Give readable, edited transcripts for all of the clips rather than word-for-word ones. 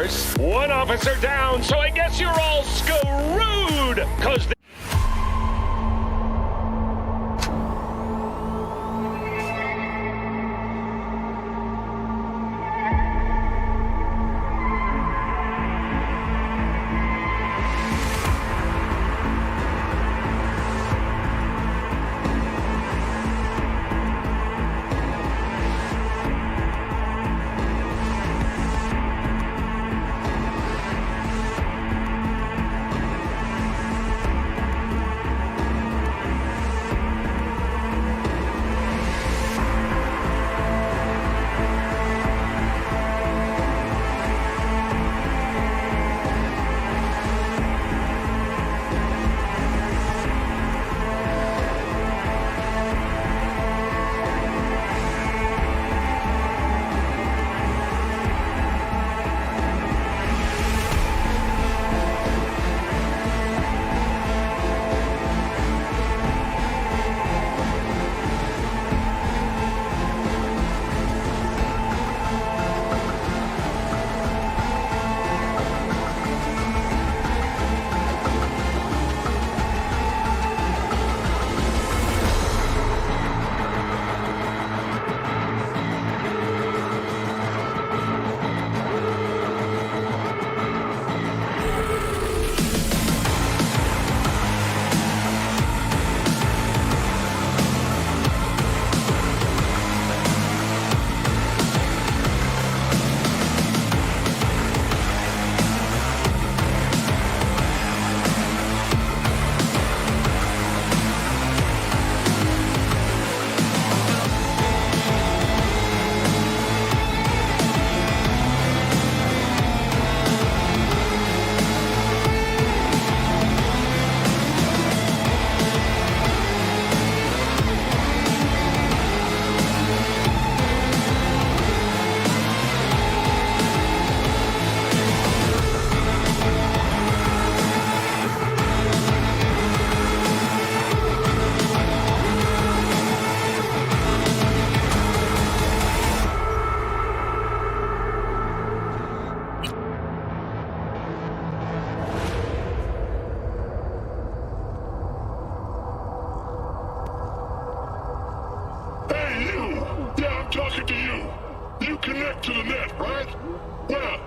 course. One officer down, so I guess you're all screwed, 'cause talking to you. You connect to the net, right? Well,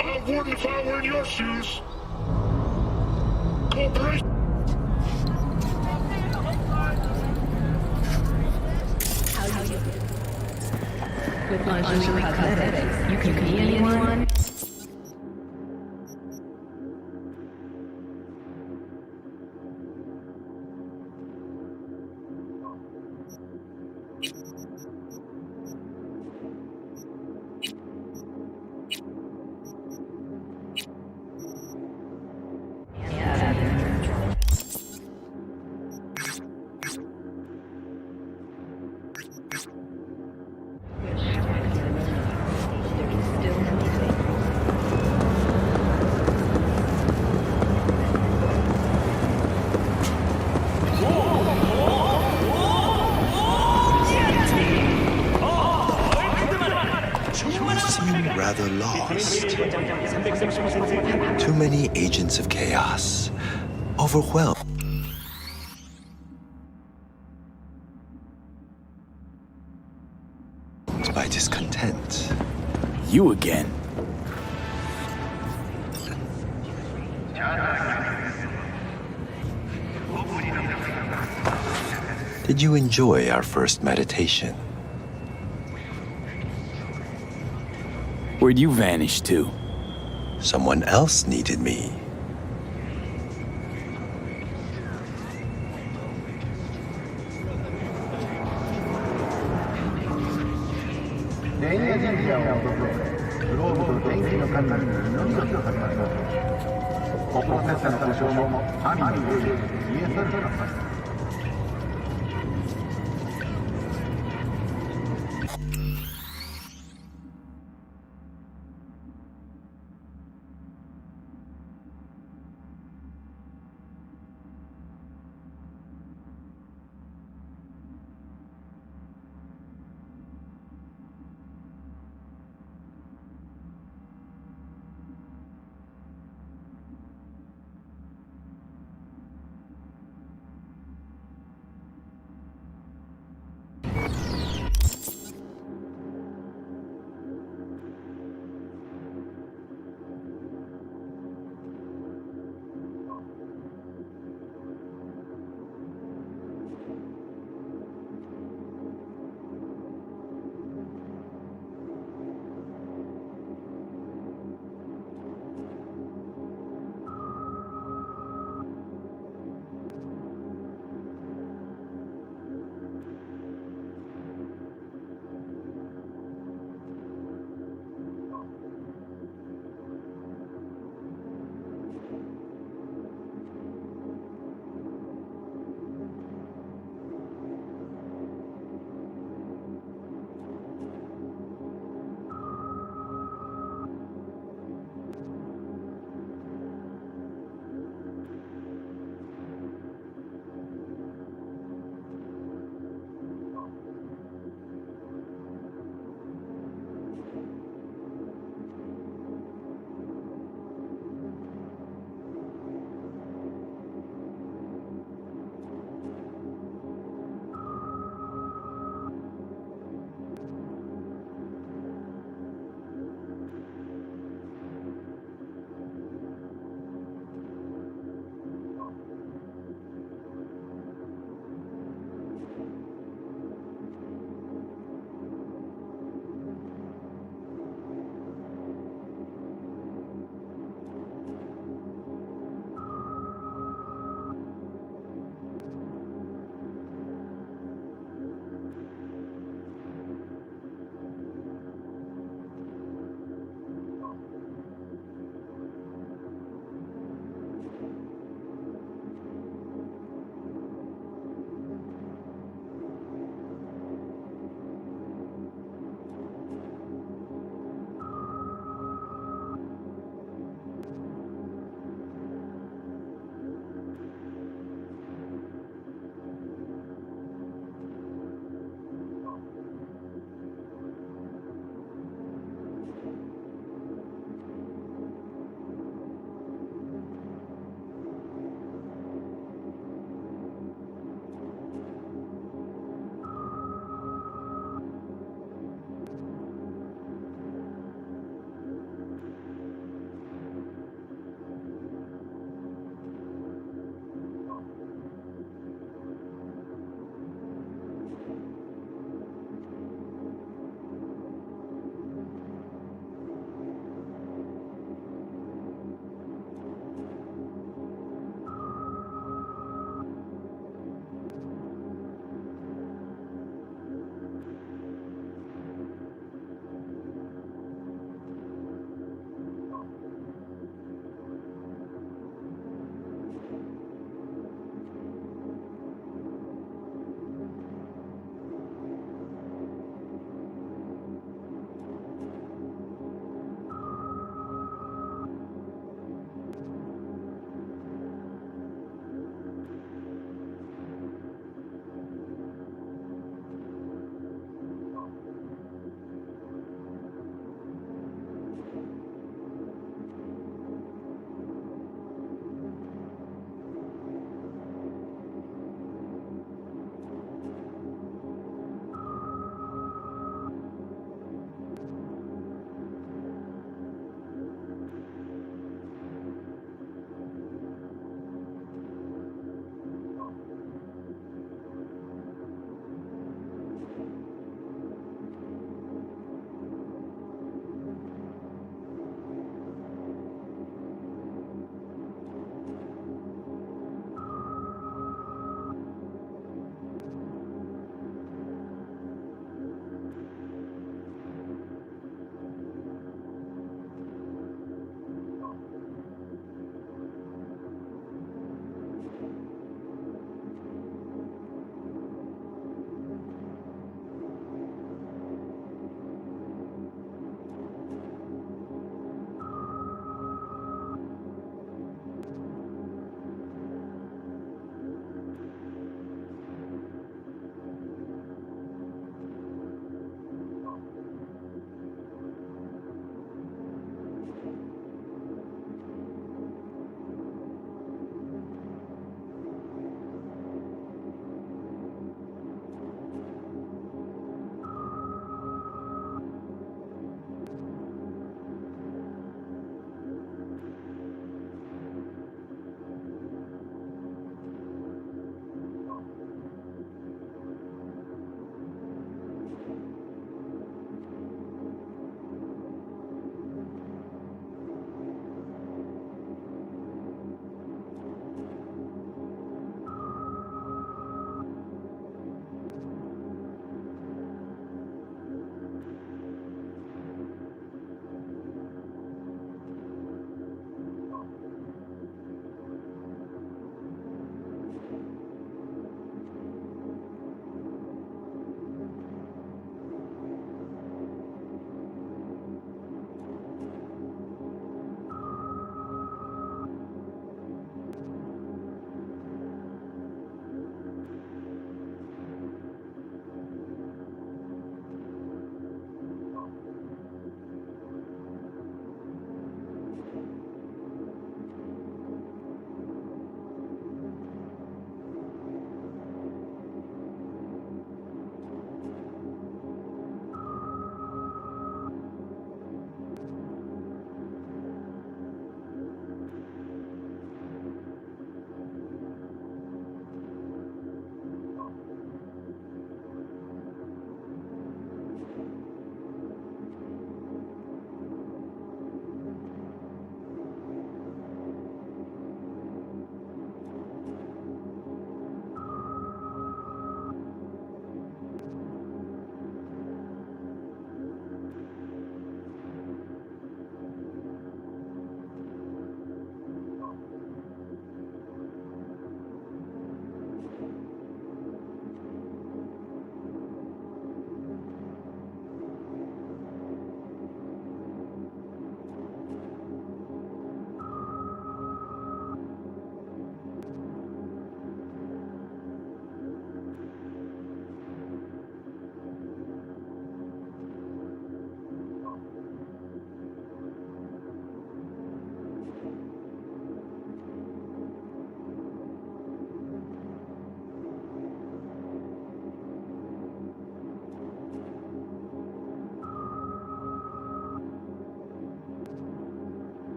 I wouldn't if I were in your shoes. Corporation. With Lingerie Cosmetics, you can be anyone. Rather lost. Too many agents of chaos. Overwhelmed by discontent. You again. Did you enjoy our first meditation? Where'd you vanish to? Someone else needed me.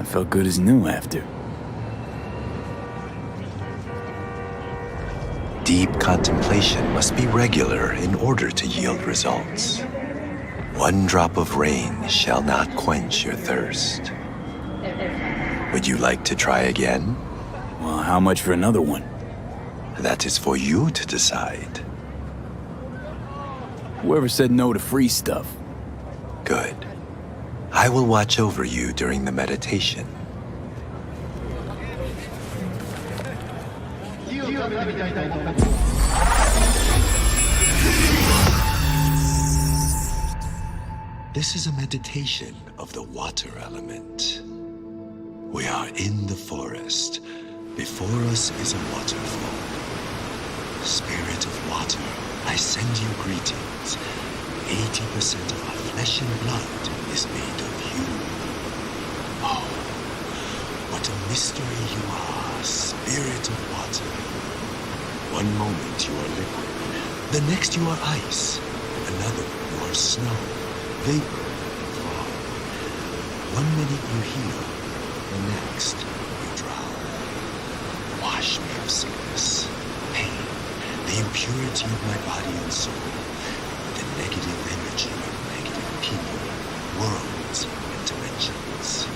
I felt good as new after. Deep contemplation must be regular in order to yield results. One drop of rain shall not quench your thirst. Would you like to try again? Well, how much for another one? That is for you to decide. Whoever said no to free stuff? Good. I will watch over you during the meditation. This is a meditation of the water element. We are in the forest. Before us is a waterfall. Spirit of water, I send you greetings. 80% of our flesh and blood is made of you. Oh, what a mystery you are, Spirit of water. One moment you are liquid, the next you are ice, another you are snow, vapor, fog. 1 minute you heal, the next you drown. Wash me of sickness, pain, the impurity of my body and soul, the negative energy of negative people, worlds, and dimensions.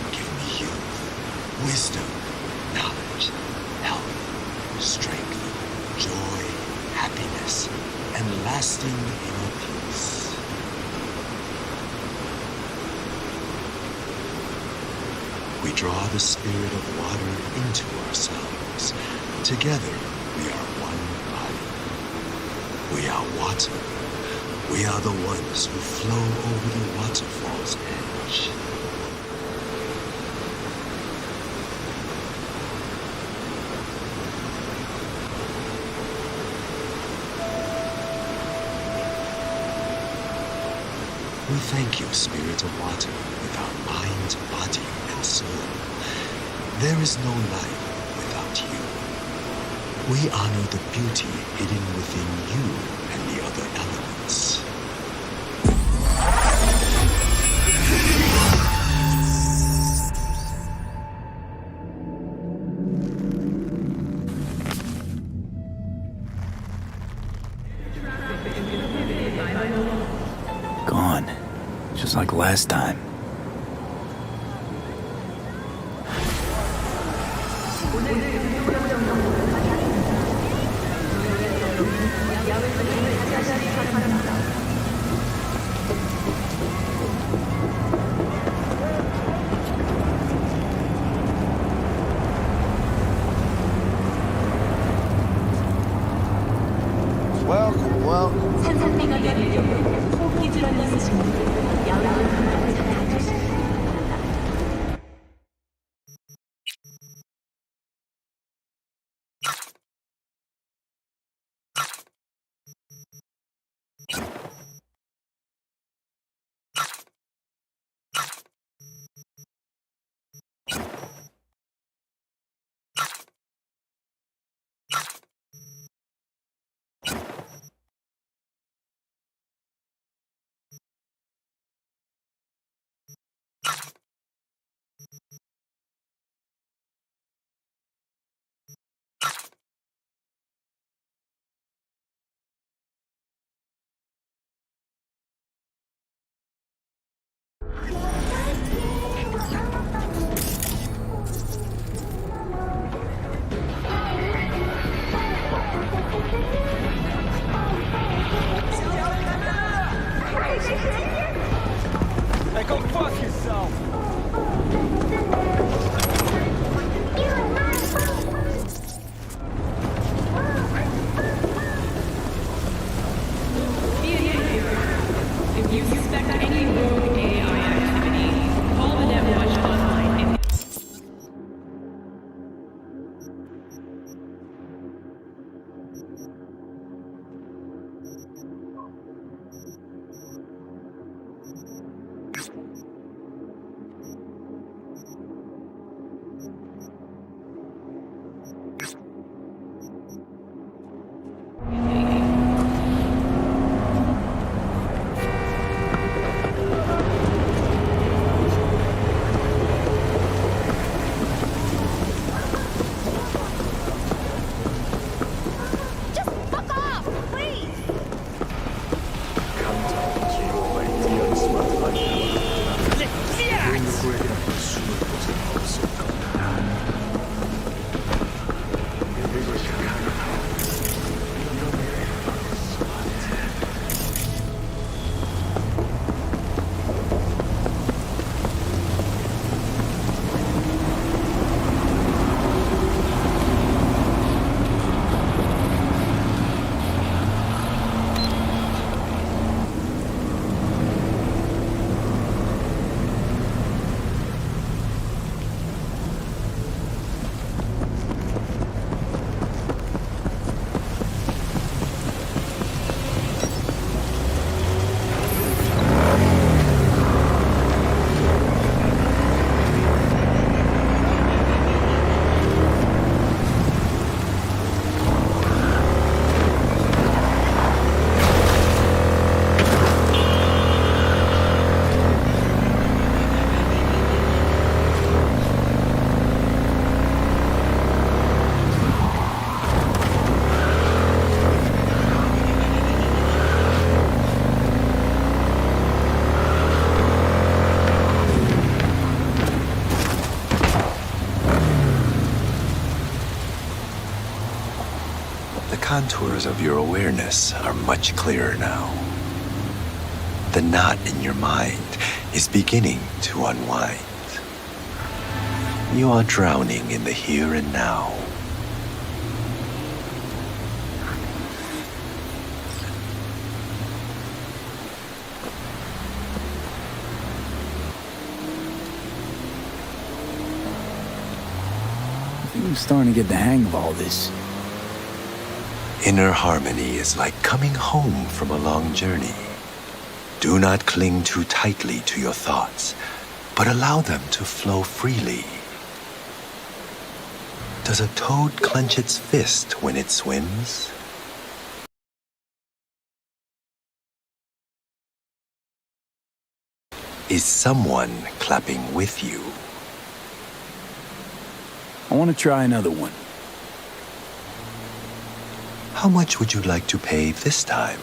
Give me youth, wisdom, knowledge, health, strength, joy, happiness, and lasting inner peace. We draw the spirit of water into ourselves. Together, we are one body. We are water. We are the ones who flow over the waterfall's edge. We thank you, Spirit of Water, with our mind, body, and soul. There is no life without you. We honor the beauty hidden within you and the other elements. Gone. Just like last time. Welcome, welcome. 산산비가 열리려 호흡기 질환이 있으신 분들 야외로 가만히 찾아주시기 바랍니다. Hey, go fuck yourself! contours of your awareness are much clearer now. The knot in your mind is beginning to unwind. You are drowning in the here and now. I'm starting to get the hang of all this. Inner harmony is like coming home from a long journey. Do not cling too tightly to your thoughts, but allow them to flow freely. Does a toad clench its fist when it swims? Is someone clapping with you? I want to try another one. How much would you like to pay this time?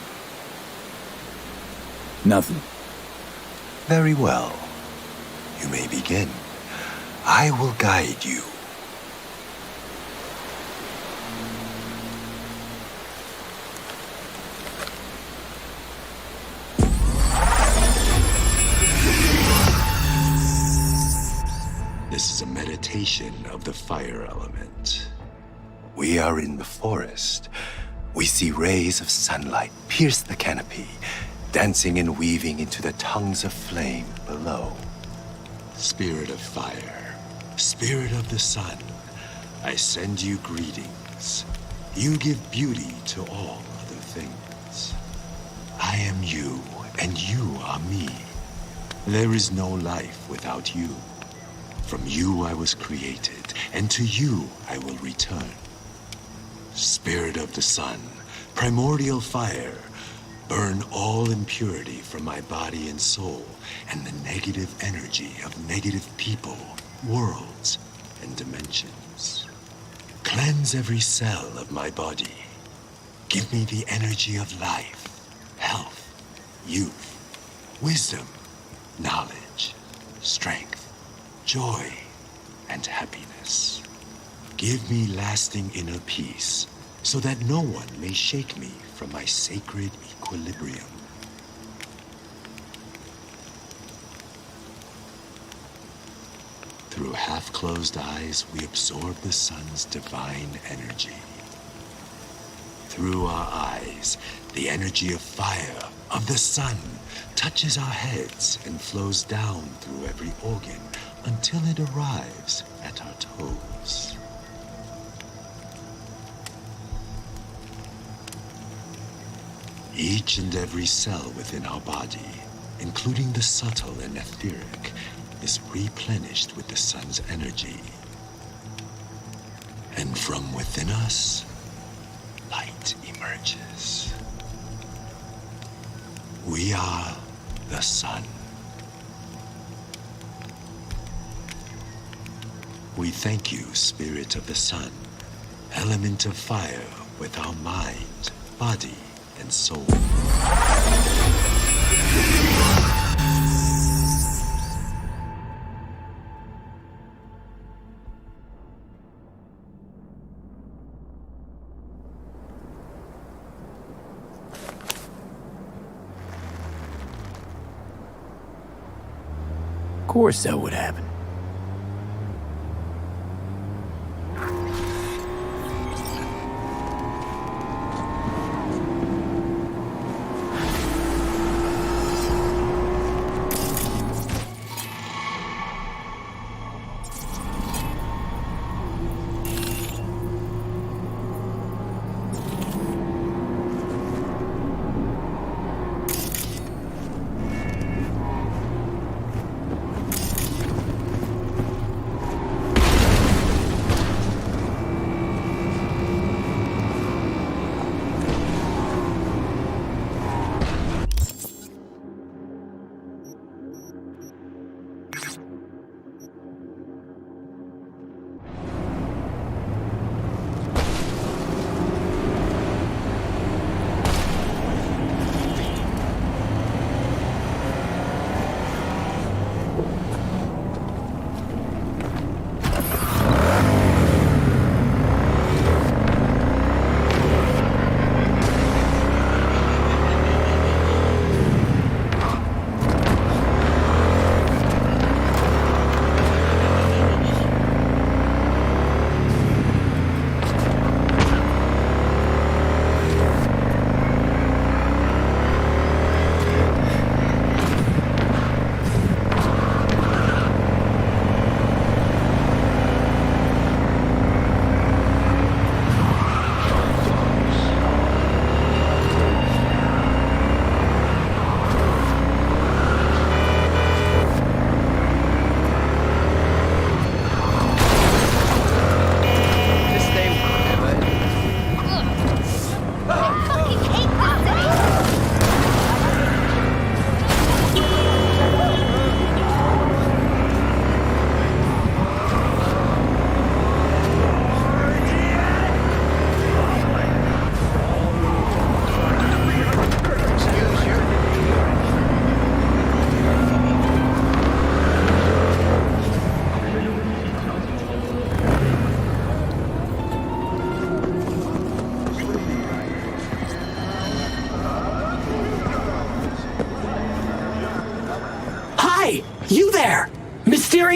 Nothing. Very well. You may begin. I will guide you. This is a meditation of the fire element. We are in the forest. We see rays of sunlight pierce the canopy, dancing and weaving into the tongues of flame below. Spirit of fire, spirit of the sun, I send you greetings. You give beauty to all other things. I am you, and you are me. There is no life without you. From you I was created, and to you I will return. Spirit of the sun, primordial fire, burn all impurity from my body and soul, and the negative energy of negative people, worlds, and dimensions. Cleanse every cell of my body. Give me the energy of life, health, youth, wisdom, knowledge, strength, joy, and happiness. Give me lasting inner peace, so that no one may shake me from my sacred equilibrium. Through half-closed eyes, we absorb the sun's divine energy. Through our eyes, the energy of fire, of the sun, touches our heads and flows down through every organ until it arrives at our toes. Each and every cell within our body, including the subtle and etheric, is replenished with the sun's energy. And from within us, light emerges. We are the sun. We thank you, Spirit of the Sun, element of fire with our mind, body, and soul. Of course that would happen.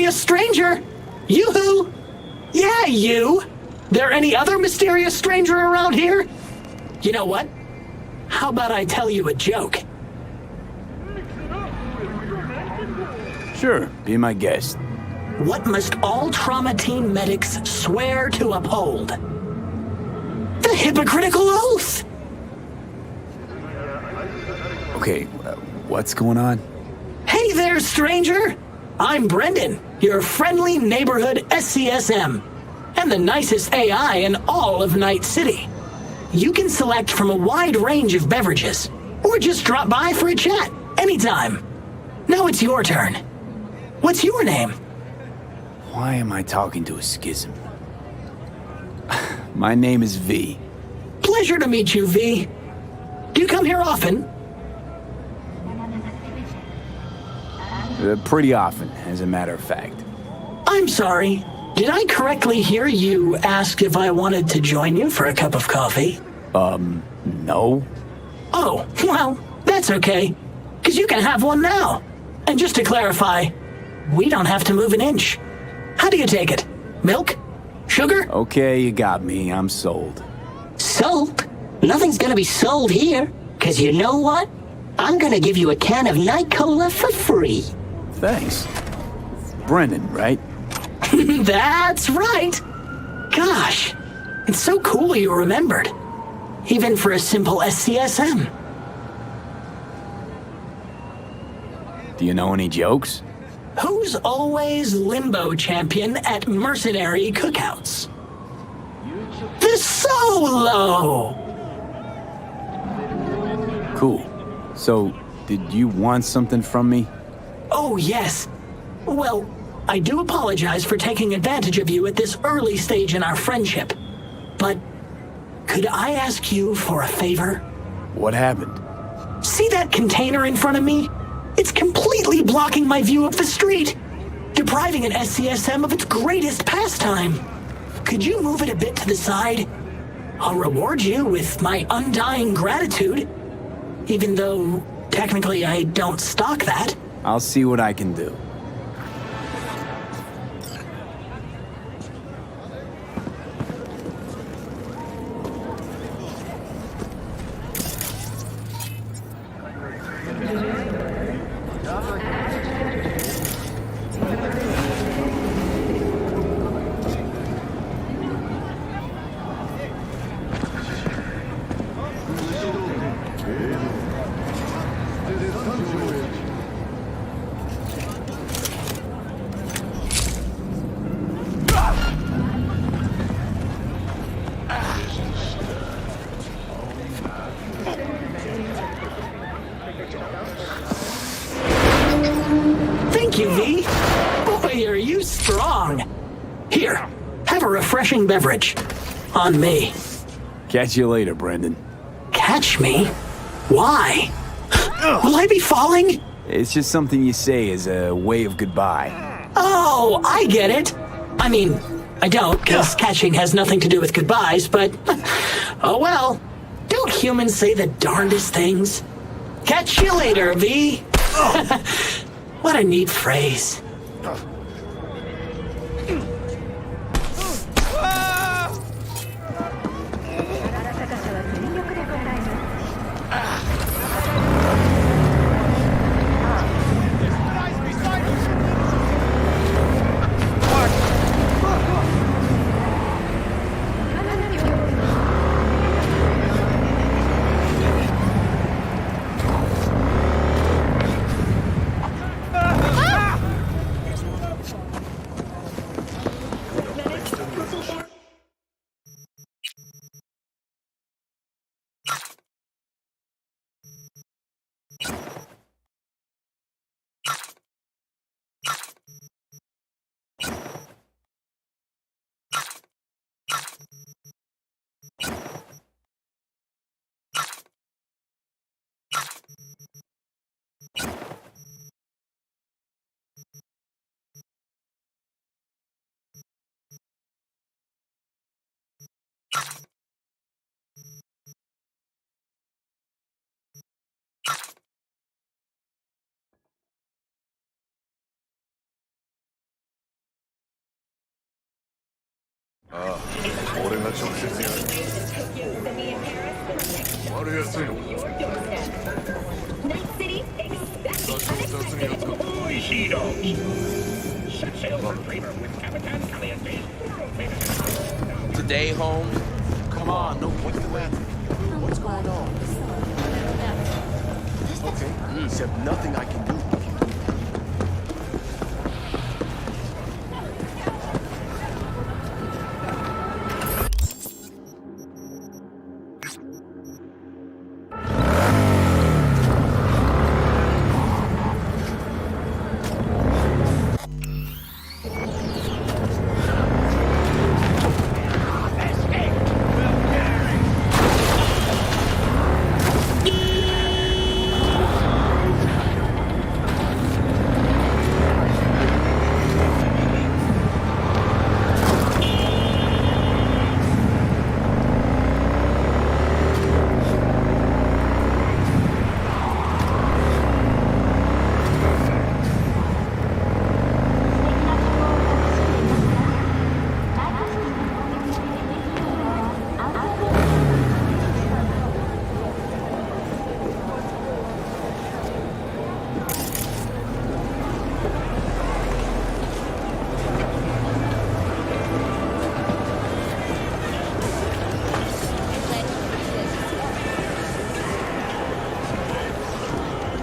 mysterious stranger! Yoo-hoo! Yeah, you! There any other mysterious stranger around here? You know what? How about I tell you a joke? Sure, be my guest. What must all trauma team medics swear to uphold? The Hippocratical Oath! Okay, what's going on? Hey there, stranger! I'm Brendan, your friendly neighborhood SCSM, and the nicest AI in all of Night City. You can select from a wide range of beverages, or just drop by for a chat, anytime. Now it's your turn. What's your name? Why am I talking to a schism? My name is V. Pleasure to meet you, V. Do you come here often? Pretty often, as a matter of fact. I'm sorry. Did I correctly hear you ask if I wanted to join you for a cup of coffee? No. Oh, well, that's okay. Because you can have one now. And just to clarify, we don't have to move an inch. How do you take it? Milk? Sugar? Okay, you got me. I'm sold. Sold? Nothing's gonna be sold here. Cause you know what? I'm gonna give you a can of Night Cola for free. Thanks. Brendan, right? That's right. Gosh, it's so cool you remembered. Even for a simple SCSM. Do you know any jokes? Who's always limbo champion at mercenary cookouts? The Solo! Cool. So, did you want something from me? Oh, yes. Well, I do apologize for taking advantage of you at this early stage in our friendship. But could I ask you for a favor? What happened? See that container in front of me? It's completely blocking my view of the street, depriving an SCSM of its greatest pastime. Could you move it a bit to the side? I'll reward you with my undying gratitude, even though technically I don't stock that. I'll see what I can do. Thank you, V. Boy, are you strong. Here, have a refreshing beverage. On me. Catch you later, Brendan. Catch me? Why? Will I be falling? It's just something you say as a way of goodbye. Oh, I get it. I mean, I don't, because catching has nothing to do with goodbyes, but oh well. Don't humans say the darndest things? Catch you later, V. What a neat phrase. ああ、俺が直接やる。悪いやつよ。多少雑に扱う。 Boy, she dogs. Set sail for Kramer with Capitan Caliente. Today, Holmes? Come on, no point in that. What's going on? Okay, except nothing I can do.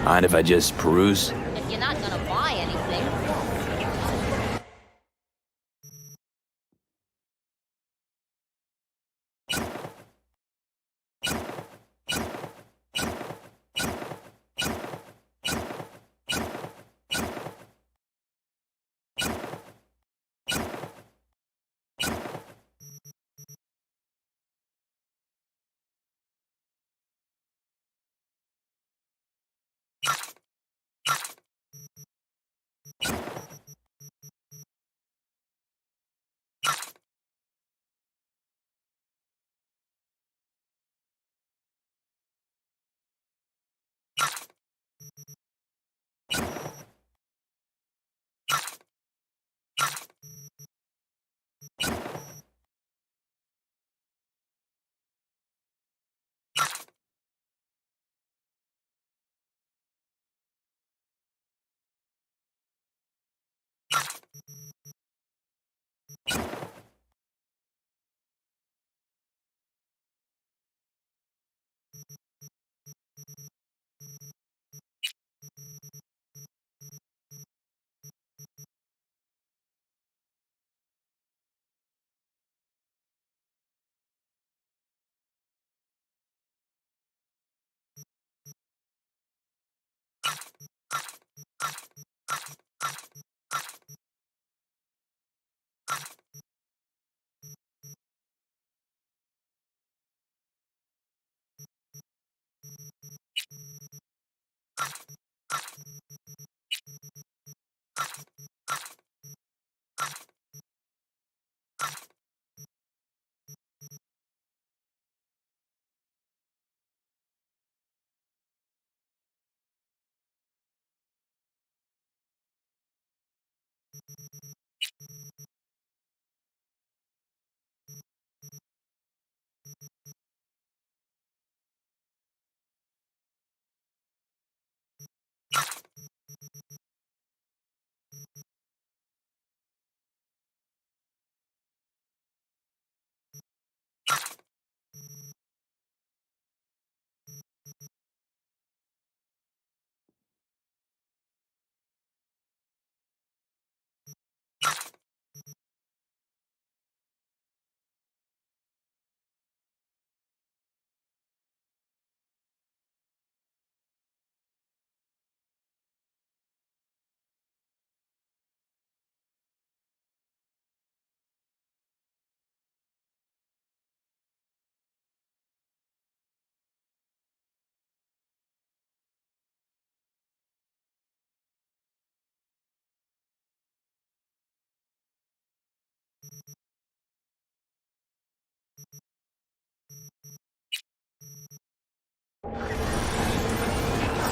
Mind if I just peruse? If you're not gonna buy anything.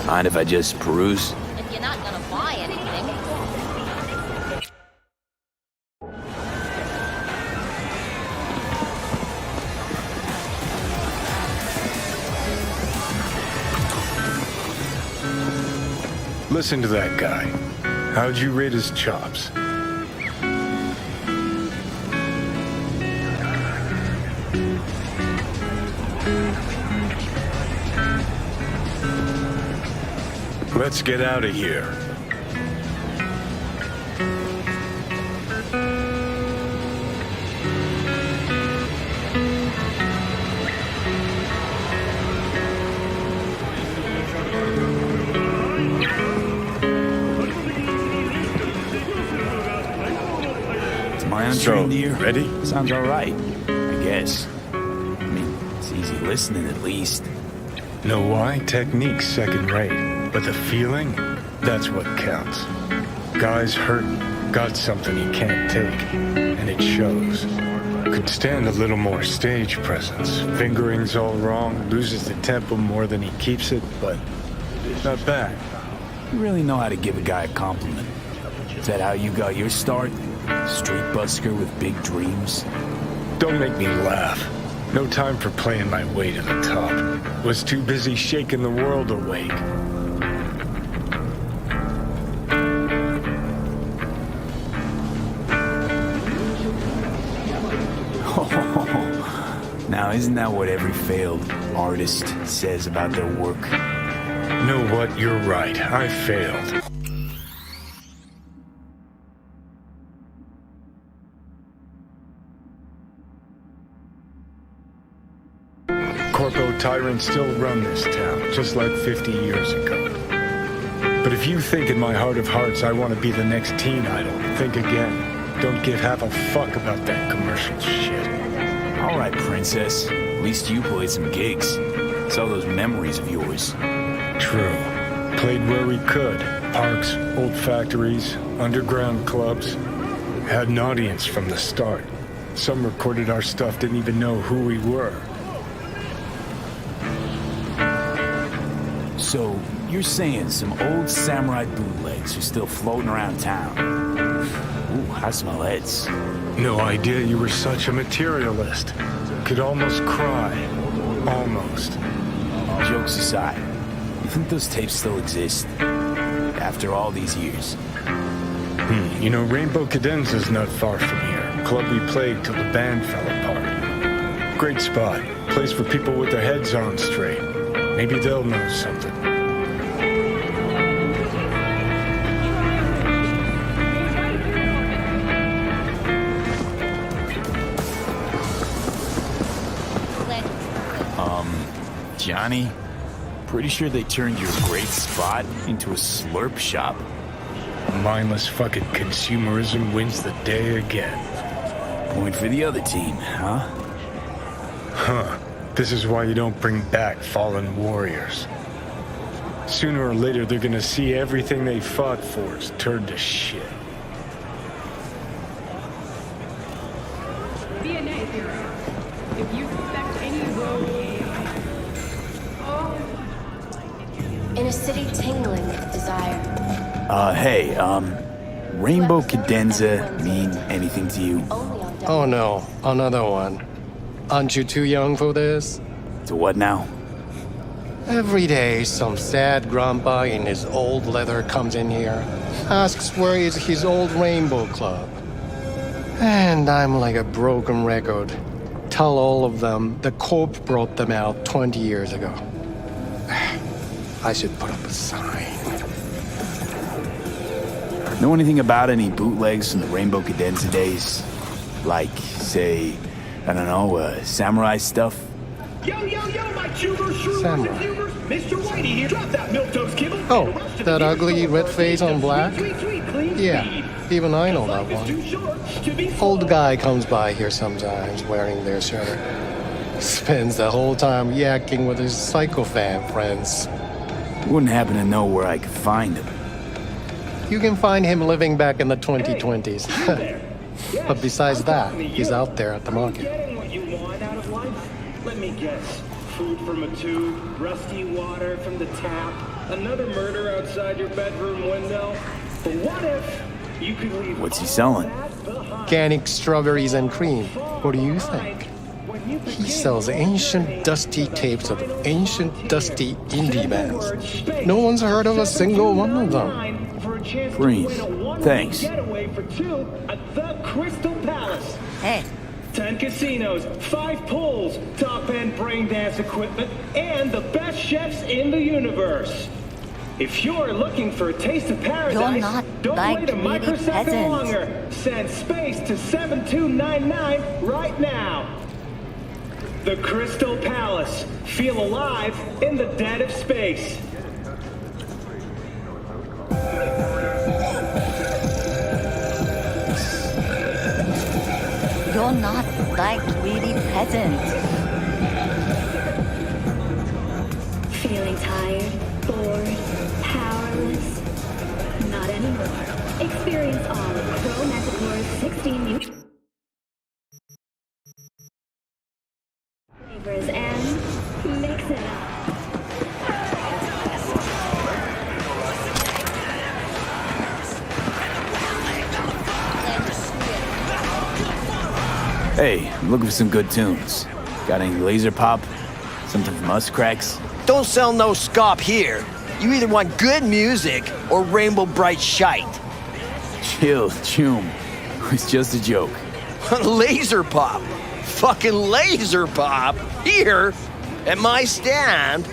Mind if I just peruse? If you're not gonna buy anything. listen to that guy. How'd you rate his chops? Let's get out of here. So, ready? Sounds all right, I guess. I mean, it's easy listening at least. Know why? Technique's second rate, but the feeling, that's what counts. Guy's hurting, got something he can't take, and it shows. Could stand a little more stage presence. Fingering's all wrong, loses the tempo more than he keeps it, but not bad. You really know how to give a guy a compliment. Is that how you got your start? Street busker with big dreams? Don't make me laugh. No time for playing my way to the top. Was too busy shaking the world awake. Now, isn't that what every failed artist says about their work? Know what? You're right. I failed. Corpo tyrants still run this town, just like 50 years ago. But if you think in my heart of hearts I want to be the next teen idol, think again. Don't give half a fuck about that commercial shit. All right, princess. At least you played some gigs. Saw those memories of yours. True. Played where we could. Parks, old factories, underground clubs. Had an audience from the start. Some recorded our stuff, didn't even know who we were. So, you're saying some old samurai bootlegs are still floating around town? Ooh, I smell heads. No idea you were such a materialist. Could almost cry. Almost. Jokes aside, you think those tapes still exist? After all these years? You know, Rainbow Cadenza's not far from here. Club we played till the band fell apart. Great spot. Place for people with their heads on straight. Maybe they'll know something. Johnny, pretty sure they turned your great spot into a slurp shop. Mindless fucking consumerism wins the day again. Point for the other team, huh? Huh. This is why you don't bring back fallen warriors. Sooner or later, they're gonna see everything they fought for is turned to shit. Be a nice hero. If you suspect any rogue In a city tingling with desire. Hey, Rainbow Cadenza mean anything to you? Oh no, another one. Aren't you too young for this? To what now? Every day, some sad grandpa in his old leather comes in here, asks where is his old Rainbow Club. And I'm like a broken record. Tell all of them the Corp brought them out 20 years ago. I should put up a sign. Know anything about any bootlegs from the Rainbow Cadenza days? Like, say, I don't know, samurai stuff? Yo, my tubers, Samurai. Mr. Whitey here. Drop that milquetoast kibble. Oh, that ugly red face on black? Yeah, even I know that one. Old guy comes by here sometimes wearing their shirt. Spends the whole time yakking with his psychofan friends. Wouldn't happen to know where I could find him. You can find him living back in the 2020s. But besides that, he's out there at the market. Getting what you want out of life? Let me guess. Food from a tube, rusty water from the tap, another murder outside your bedroom window. But what if you could leave? What's he selling? Organic strawberries and cream. What do you think? He sells ancient, dusty tapes of ancient, dusty indie bands. No one's heard of a single one of them. For a chance to Breathe. win a one-way Thanks. getaway for two at the Crystal Palace. Hey, 10 casinos, 5 pools, top-end brain dance equipment, and the best chefs in the universe. If you're looking for a taste of paradise, not don't like wait a greedy microsecond peasants. longer. Send space to 7299 right now. The Crystal Palace. Feel alive in the dead of space. you're not like greedy peasants. Feeling tired, bored, powerless? Not anymore. Experience all of Crow Manticore's 16 new flavors and mix it up. Hey, I'm looking for some good tunes. Got any laser pop? Something from Us Cracks? Don't sell no scop here. You either want good music or Rainbow Bright shite. Chill, Choom. It's just a joke. Laser pop. Fucking laser pop. Here, at my stand.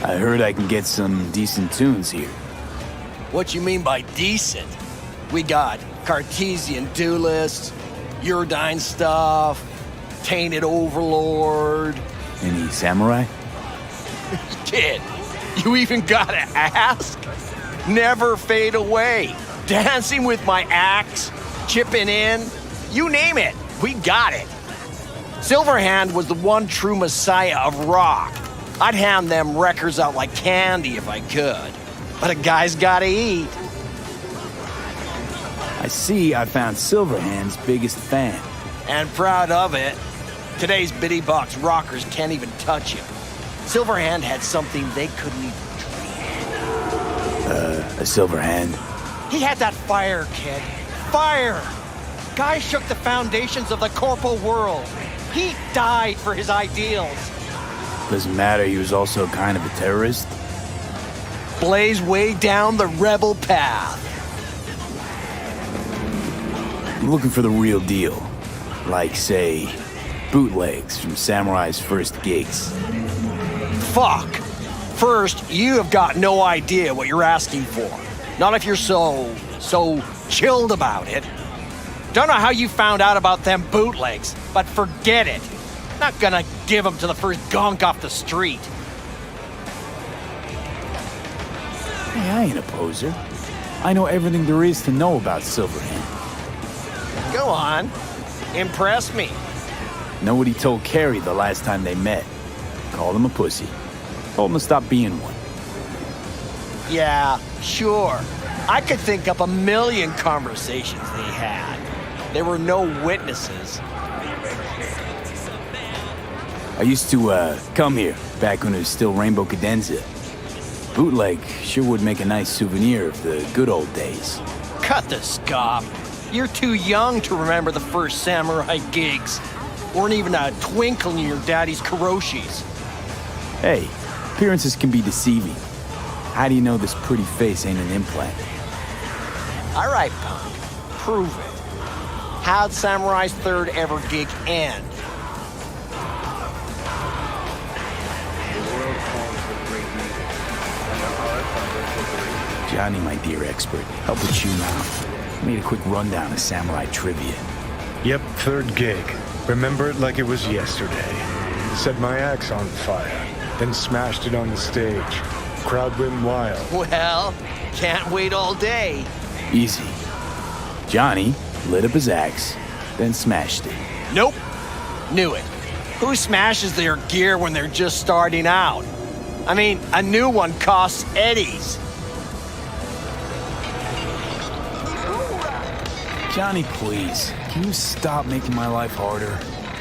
I heard I can get some decent tunes here. What you mean by decent? We got Cartesian Duelist, Uridine stuff, Tainted Overlord. Any samurai? Kid, you even gotta ask? Never fade away. Dancing with my axe, chipping in, you name it, we got it. Silverhand was the one true messiah of rock. I'd hand them records out like candy if I could. But a guy's gotta eat. I see I found Silverhand's biggest fan. And proud of it. Today's bitty box rockers can't even touch him. Silverhand had something they couldn't even A Silverhand? He had that fire, kid. Fire! Guy shook the foundations of the corporal world. He died for his ideals. Doesn't matter, he was also kind of a terrorist. Blaze way down the rebel path. I'm looking for the real deal. Like, say, bootlegs from Samurai's first gigs. Fuck. First, you have got no idea what you're asking for. Not if you're so chilled about it. Don't know how you found out about them bootlegs, but forget it. Not gonna give them to the first gonk off the street. Hey, I ain't a poser. I know everything there is to know about Silverhand. Go on. Impress me. Know what he told Carrie the last time they met. Called him a pussy. Told him to stop being one. Yeah, sure. I could think up a million conversations they had. There were no witnesses. I used to come here back when it was still Rainbow Cadenza. Bootleg sure would make a nice souvenir of the good old days. Cut the scop. You're too young to remember the first samurai gigs. Weren't even a twinkle in your daddy's karoshis. Hey, appearances can be deceiving. How do you know this pretty face ain't an implant? All right, punk. Prove it. How'd Samurai's third ever gig end? Johnny, my dear expert, help with you now. Made a quick rundown of samurai trivia. Yep, third gig. Remember it like it was yesterday. Set my axe on fire, then smashed it on the stage. Crowd went wild. Well, can't wait all day. Easy. Johnny lit up his axe, then smashed it. Nope. Knew it. Who smashes their gear when they're just starting out? I mean, a new one costs eddies. Johnny, please, can you stop making my life harder?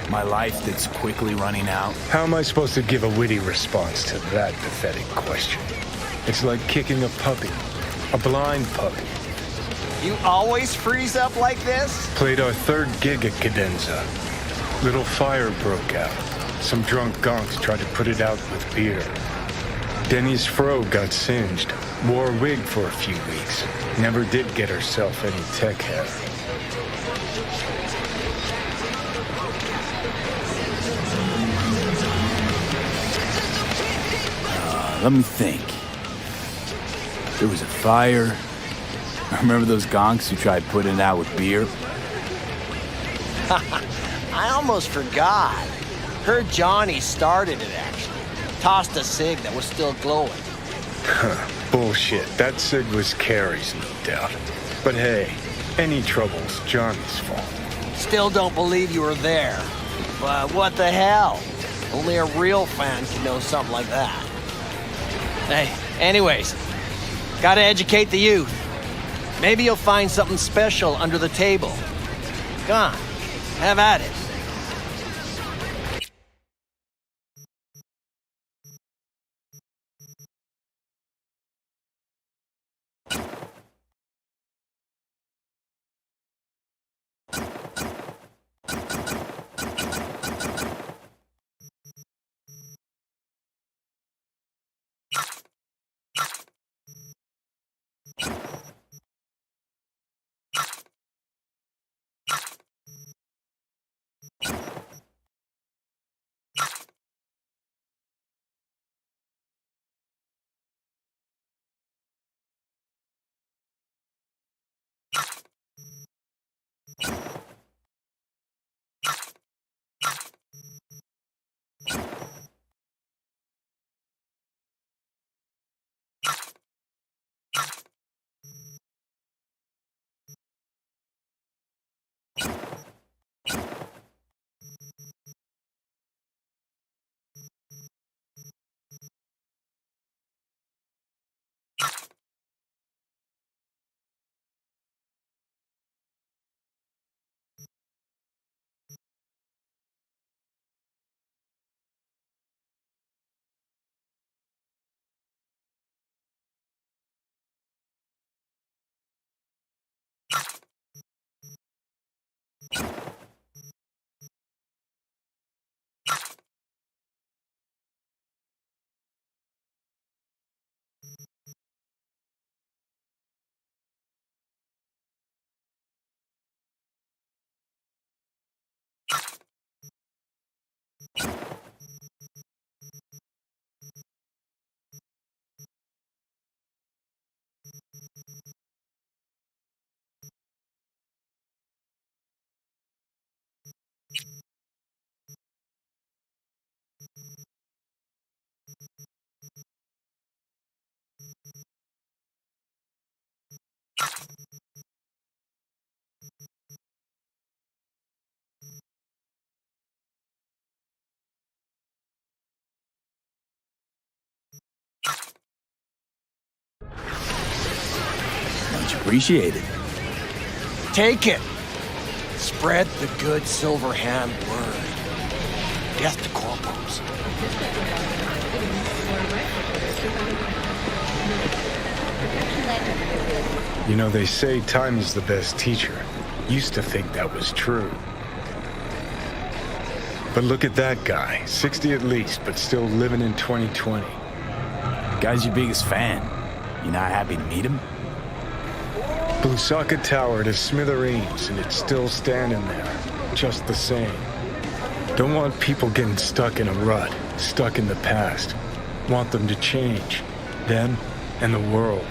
My life that's quickly running out? How am I supposed to give a witty response to that pathetic question? It's like kicking a puppy, a blind puppy. You always freeze up like this? Played our third gig at Cadenza. Little fire broke out. Some drunk gonks tried to put it out with beer. Denny's fro got singed. Wore a wig for a few weeks. Never did get herself any tech hair. Let me think. There was a fire. I remember those gonks who tried putting it out with beer. I almost forgot. Heard Johnny started it, actually. Tossed a cig that was still glowing. Bullshit. That cig was Carrie's, no doubt. But hey, any trouble's Johnny's fault. Still don't believe you were there. But what the hell? Only a real fan can know something like that. Hey, anyways, gotta educate the youth. Maybe you'll find something special under the table. Come on, have at it. Much appreciated. Take it. Spread the good Silver Hand word. Death to corporals. You know, they say time is the best teacher. Used to think that was true. But look at that guy. 60 at least, but still living in 2020. Guy's your biggest fan. You not happy to meet him? Blusaka Tower to smithereens, and it's still standing there. Just the same. Don't want people getting stuck in a rut, stuck in the past. Want them to change. Them and the world.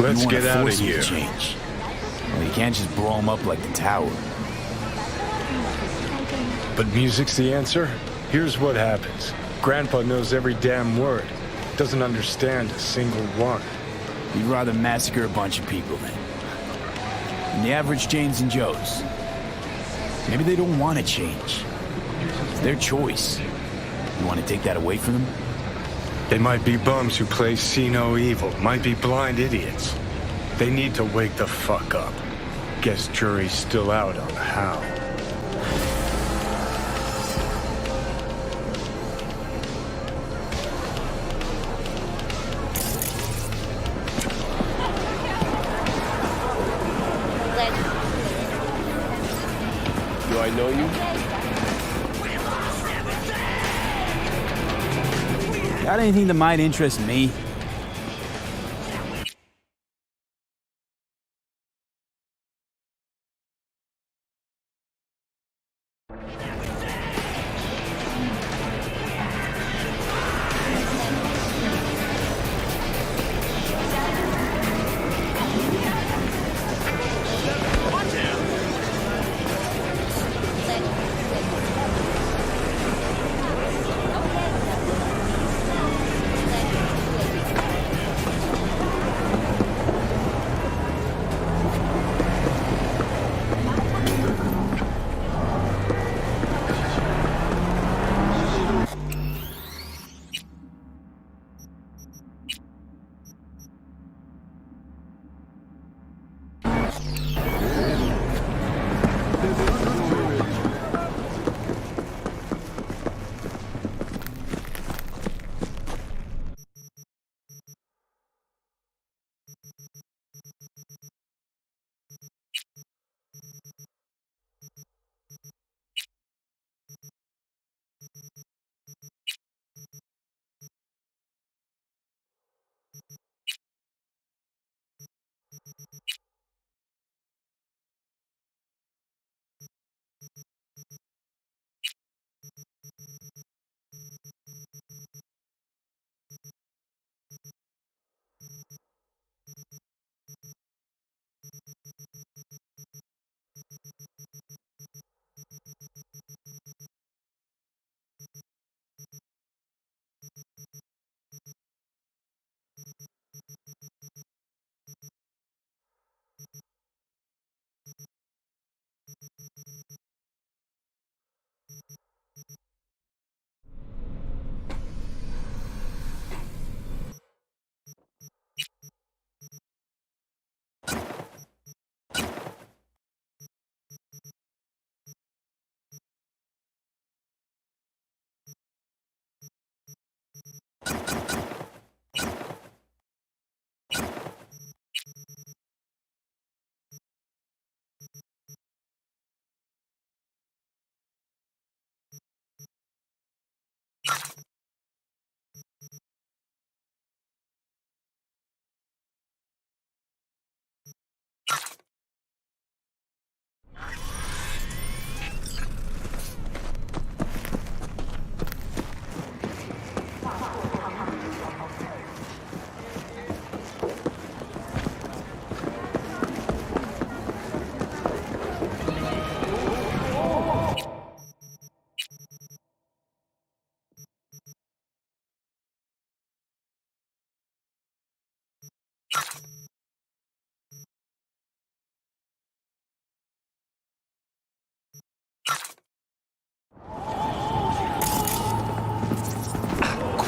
Let's get out of here. Change. Well, you can't just blow them up like the tower. But music's the answer? Here's what happens. Grandpa knows every damn word. Doesn't understand a single one. You'd rather massacre a bunch of people then. And the average Janes and Joes. Maybe they don't want to change. It's their choice. You want to take that away from them? They might be bums who play see no evil. Might be blind idiots. They need to wake the fuck up. Guess jury's still out on how. know you? Got anything that might interest me?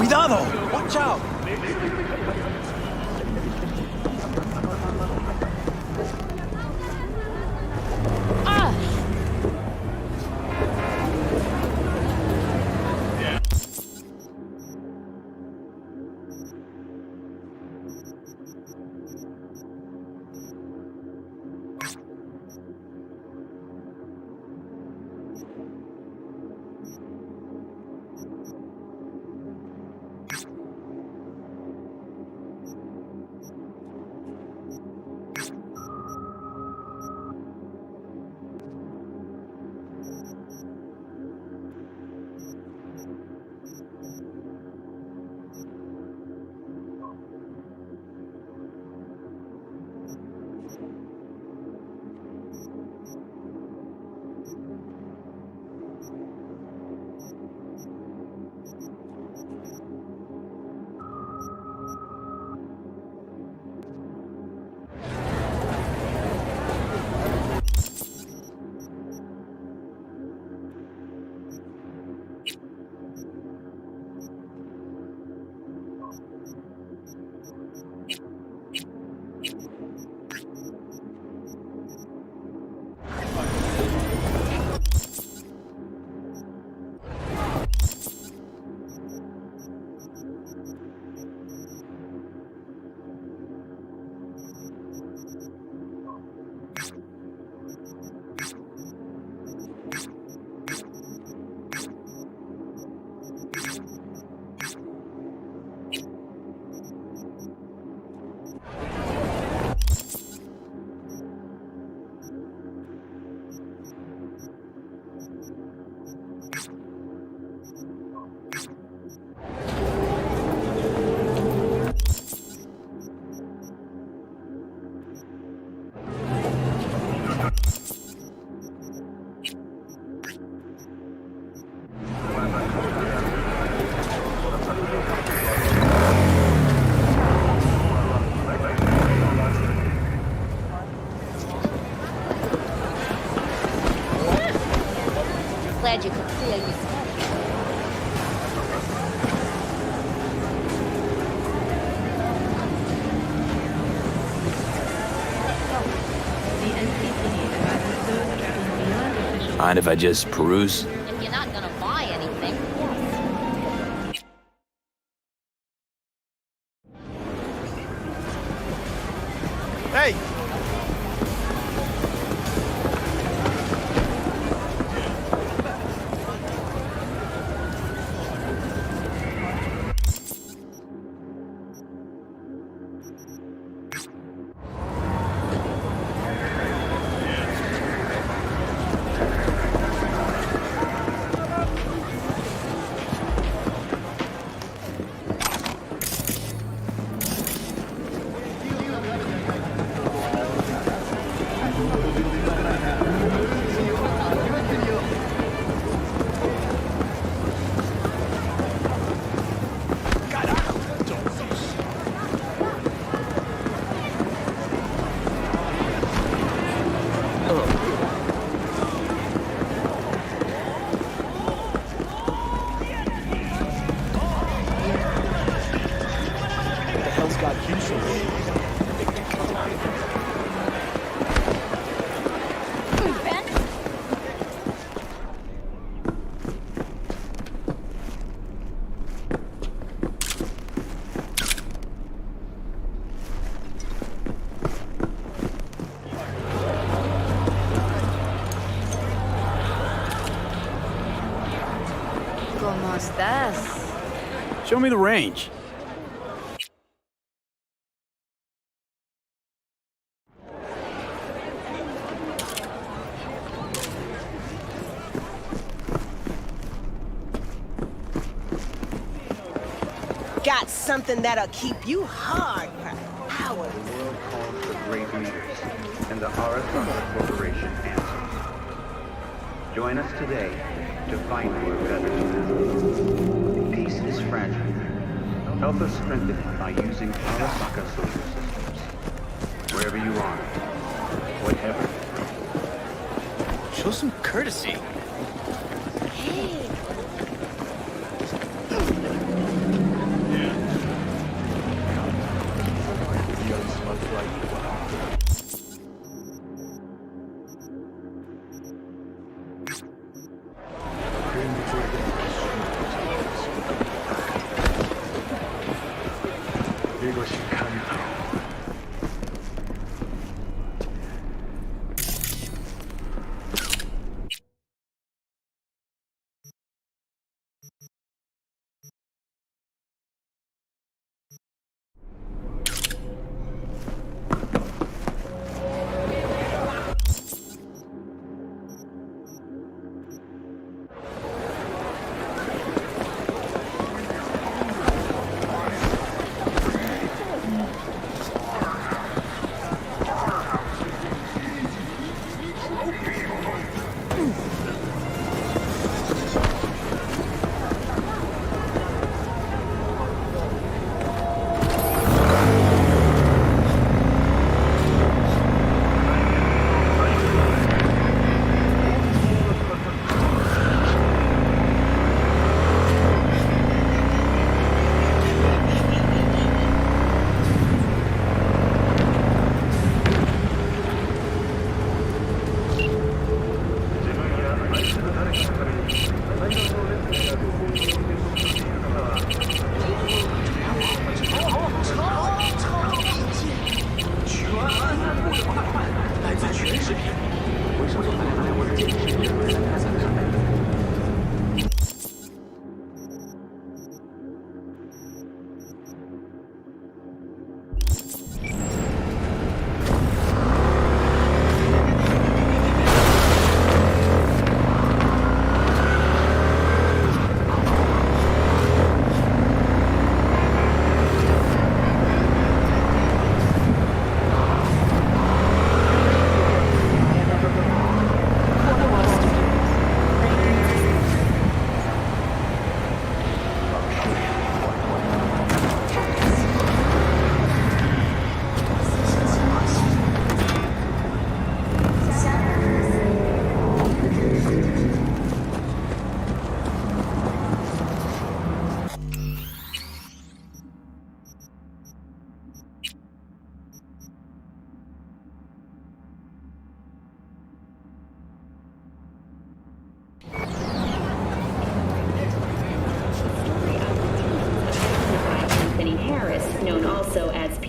Cuidado! Watch out! Mind if I just peruse? If you're not gonna buy anything, Hey! ¿cómo estás? Show me the range. Got something that'll keep you hard for hours. The world calls for great leaders, and the Arasaka Corporation answers. Join us today to find you a better tomorrow. Peace is fragile. Help us strengthen it by using Arasaka social systems. Wherever you are, whatever. Show some courtesy.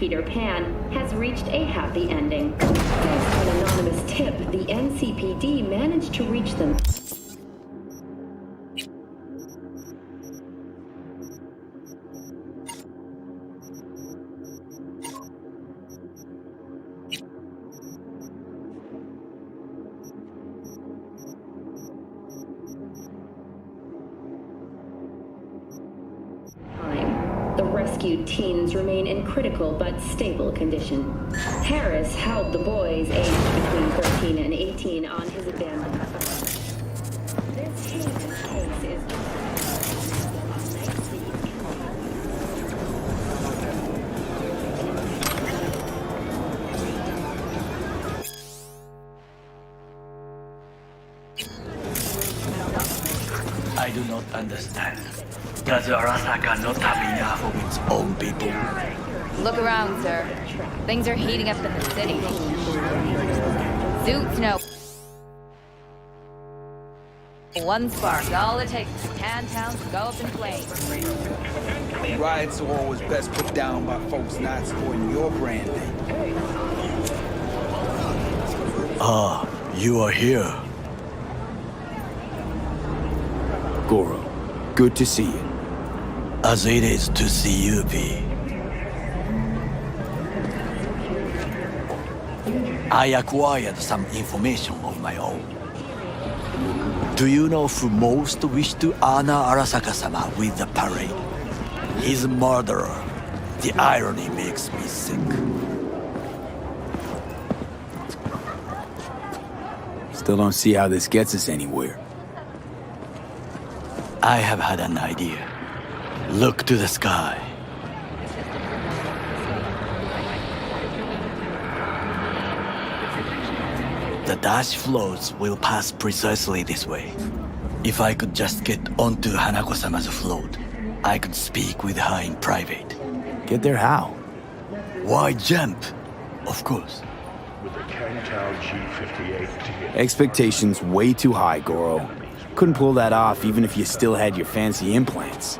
Peter Pan has reached a happy ending. Thanks to an anonymous tip, the NCPD managed to reach them. The rescued teens remain in critical but stable condition. Harris held the boys aged between 13 and 18 on his abandoned farm. This heinous case is I do not understand. Does Arasaka not have enough of its own people? Look around, sir. Things are heating up in the city. Zoots know. One spark, all it takes is Cantown to go up in flames. Riots are always best put down by folks not supporting your branding. Ah, you are here. Goro, good to see you. As it is to see you, V. I acquired some information of my own. Do you know who most wished to honor Arasaka-sama with the parade? His murderer. The irony makes me sick. Still don't see how this gets us anywhere. I have had an idea. Look to the sky. The dash floats will pass precisely this way. If I could just get onto Hanako-sama's float, I could speak with her in private. Get there how? Why jump? Of course. With the Kangtao G58 Expectations way too high, Goro. Couldn't pull that off even if you still had your fancy implants.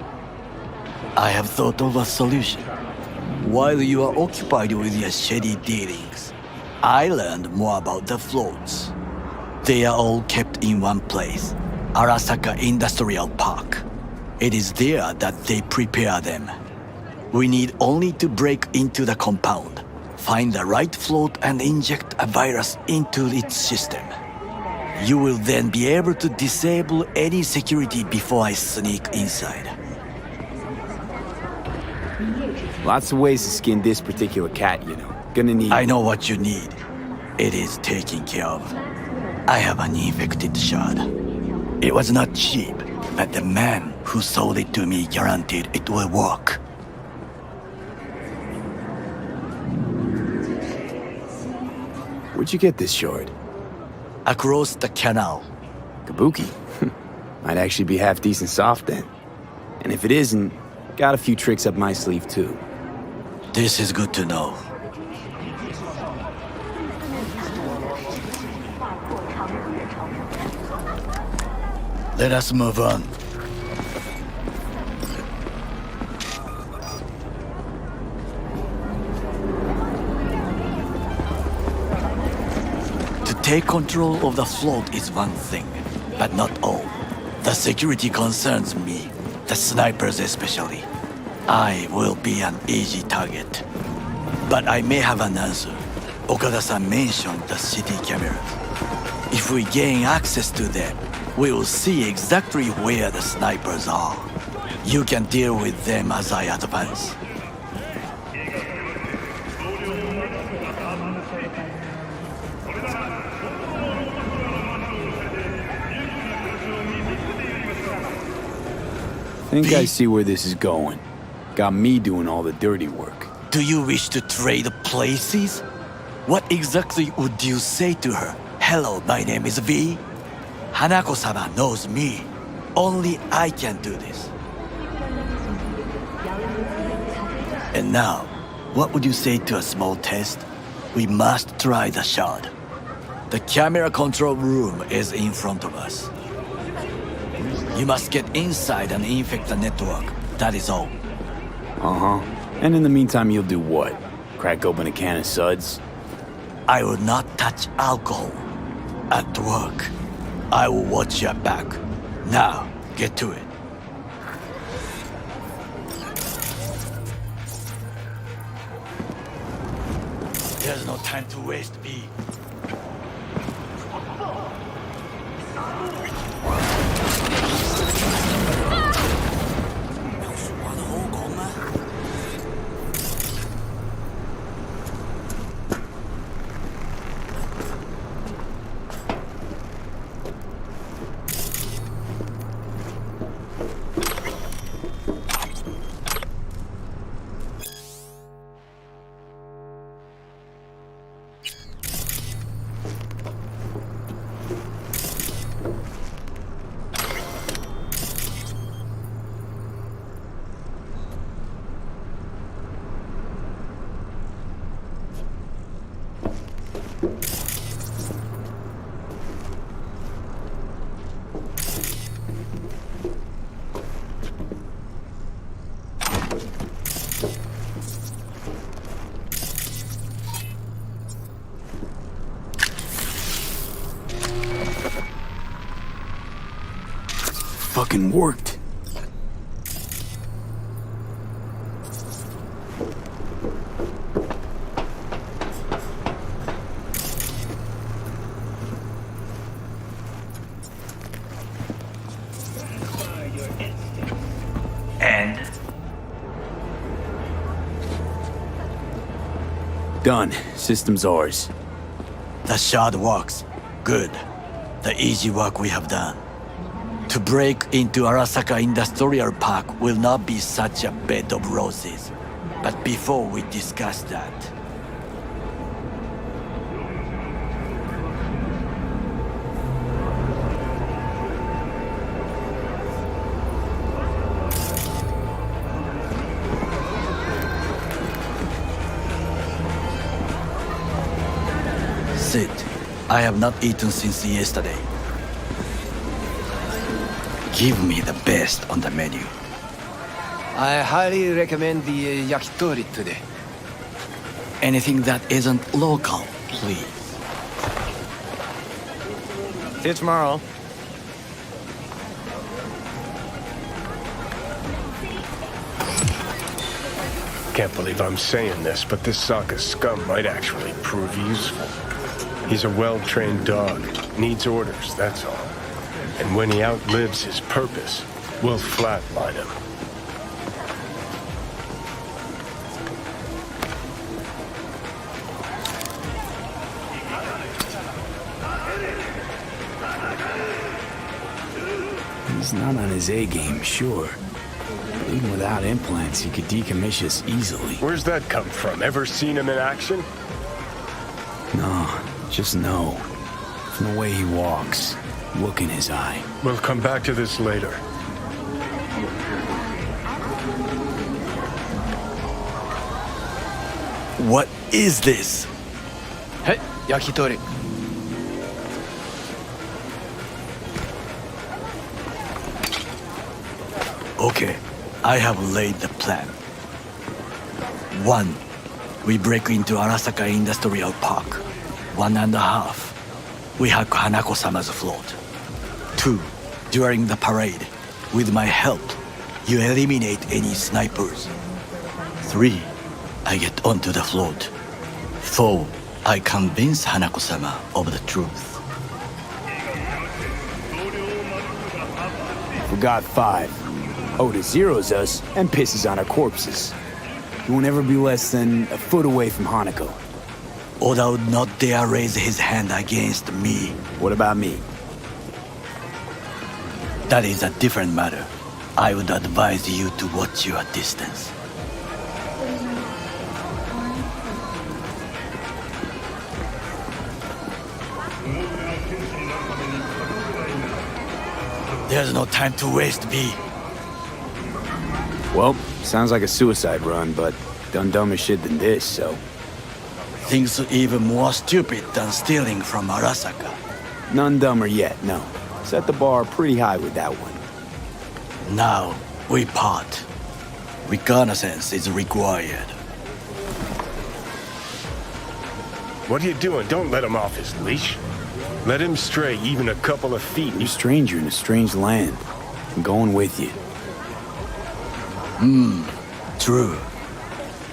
I have thought of a solution. While you are occupied with your shady dealings, I learned more about the floats. They are all kept in one place, Arasaka Industrial Park. It is there that they prepare them. We need only to break into the compound, find the right float and inject a virus into its system. You will then be able to disable any security before I sneak inside. Lots of ways to skin this particular cat, you know. Gonna need... I know what you need. It is taken care of. I have an infected shard. It was not cheap, but the man who sold it to me guaranteed it will work. Where'd you get this shard? Across the canal. Kabuki? Might actually be half decent soft then. And if it isn't, got a few tricks up my sleeve too. This is good to know. Let us move on. To take control of the float is one thing, but not all. The security concerns me, the snipers especially. I will be an easy target. But I may have an answer. Okada-san mentioned the city cameras. If we gain access to them, we will see exactly where the snipers are. You can deal with them as I advance. Think I see where this is going. Got me doing all the dirty work. Do you wish to trade places? What exactly would you say to her? Hello, my name is V. Hanako-sama knows me. Only I can do this. And now, what would you say to a small test? We must try the shard. The camera control room is in front of us. You must get inside and infect the network. That is all. Uh-huh. And in the meantime, you'll do what? Crack open a can of suds? I will not touch alcohol. At work, I will watch your back. Now, get to it. There's no time to waste, B. Fucking worked. And? Done. System's ours. The shard works. Good. The easy work we have done. To break into Arasaka Industrial Park will not be such a bed of roses. But before we discuss that... Sit. I have not eaten since yesterday. Give me the best on the menu. I highly recommend the yakitori today. Anything that isn't local, please. See you tomorrow. Can't believe I'm saying this, but this Sokka scum might actually prove useful. He's a well-trained dog. Needs orders, that's all. And when he outlives his purpose, we'll flatline him. He's not on his A-game, sure. But even without implants, he could decommission us easily. Where's that come from? Ever seen him in action? No, just no. From the way he walks, look in his eye. We'll come back to this later. What is this? Hey, yakitori. Okay, I have laid the plan. 1. We break into Arasaka Industrial Park. 1.5. We hack Hanako-sama's float. 2. During the parade, with my help, you eliminate any snipers. 3. I get onto the float. 4. I convince Hanako-sama of the truth. Forgot 5. Oda zeroes us and pisses on our corpses. He won't ever be less than a foot away from Hanako. Oda would not dare raise his hand against me. What about me? That is a different matter. I would advise you to watch your distance. There's no time to waste, B. Well, sounds like a suicide run, but done dumber shit than this, so... Things even more stupid than stealing from Arasaka. None dumber yet, no. Set the bar pretty high with that one. Now, we part. Reconnaissance is required. What are you doing? Don't let him off his leash. Let him stray even a couple of feet. You're a stranger in a strange land. I'm going with you. True.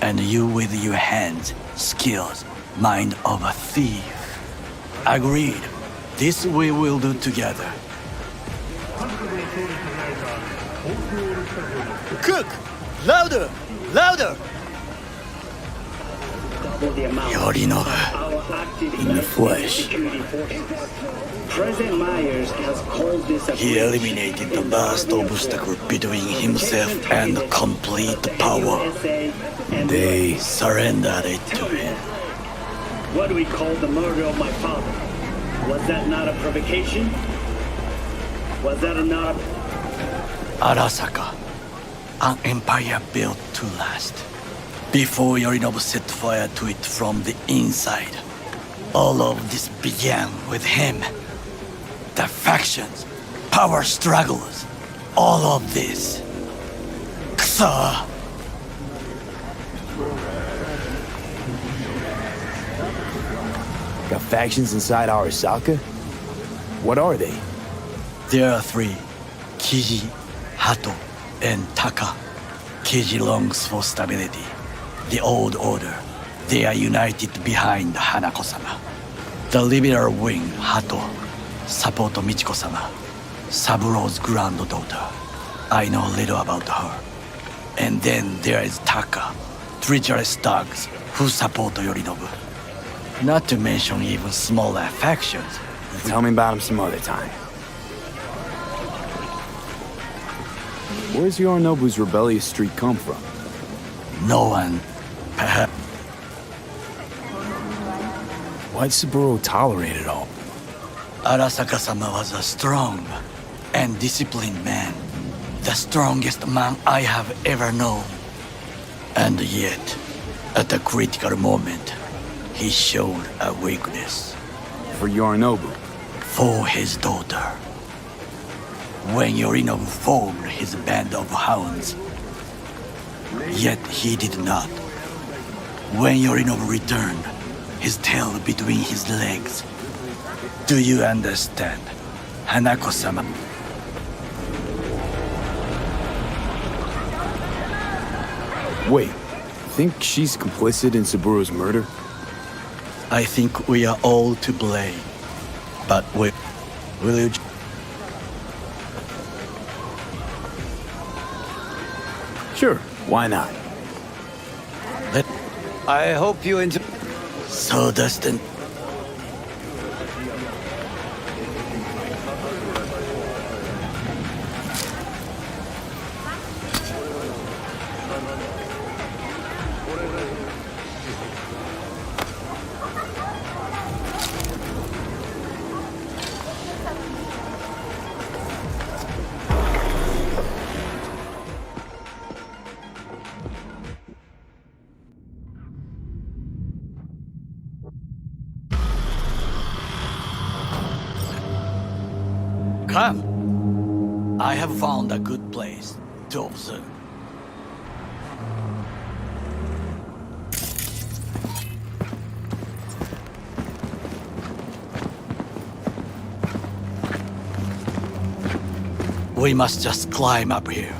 And you with your hands, skills, mind of a thief. Agreed. This we will do together. Cook! Louder! Louder! Yorinobu. In the flesh. President Myers has called this a He eliminated the last obstacle between himself and complete power. They surrendered it to him. What do we call the murder of my father? Was that not a provocation? Was that not a... Arasaka, an empire built to last. Before Yorinobu set fire to it from the inside, all of this began with him. The factions, power struggles, all of this. Kusa! Got factions inside Arasaka? What are they? There are three: Kiji, Hato, and Taka. Kiji longs for stability. The old order. They are united behind Hanako-sama. The liberal wing, Hato, support Michiko-sama, Saburo's granddaughter. I know little about her. And then there is Taka, treacherous thugs who support Yorinobu. Not to mention even smaller factions. Tell me about him some other time. Where's Yorinobu's rebellious streak come from? No one, perhaps. Why'd Saburo tolerate it all? Arasaka-sama was a strong and disciplined man. The strongest man I have ever known. And yet, at a critical moment, he showed a weakness. For Yorinobu? For his daughter. When Yorinobu formed his band of hounds. Yet he did not. When Yorinobu returned, his tail between his legs. Do you understand, Hanako-sama? Wait, think she's complicit in Saburo's murder? I think we are all to blame. But will you... Sure, why not? I hope you enjoy... So, Dustin... Come. I have found a good place to observe. We must just climb up here.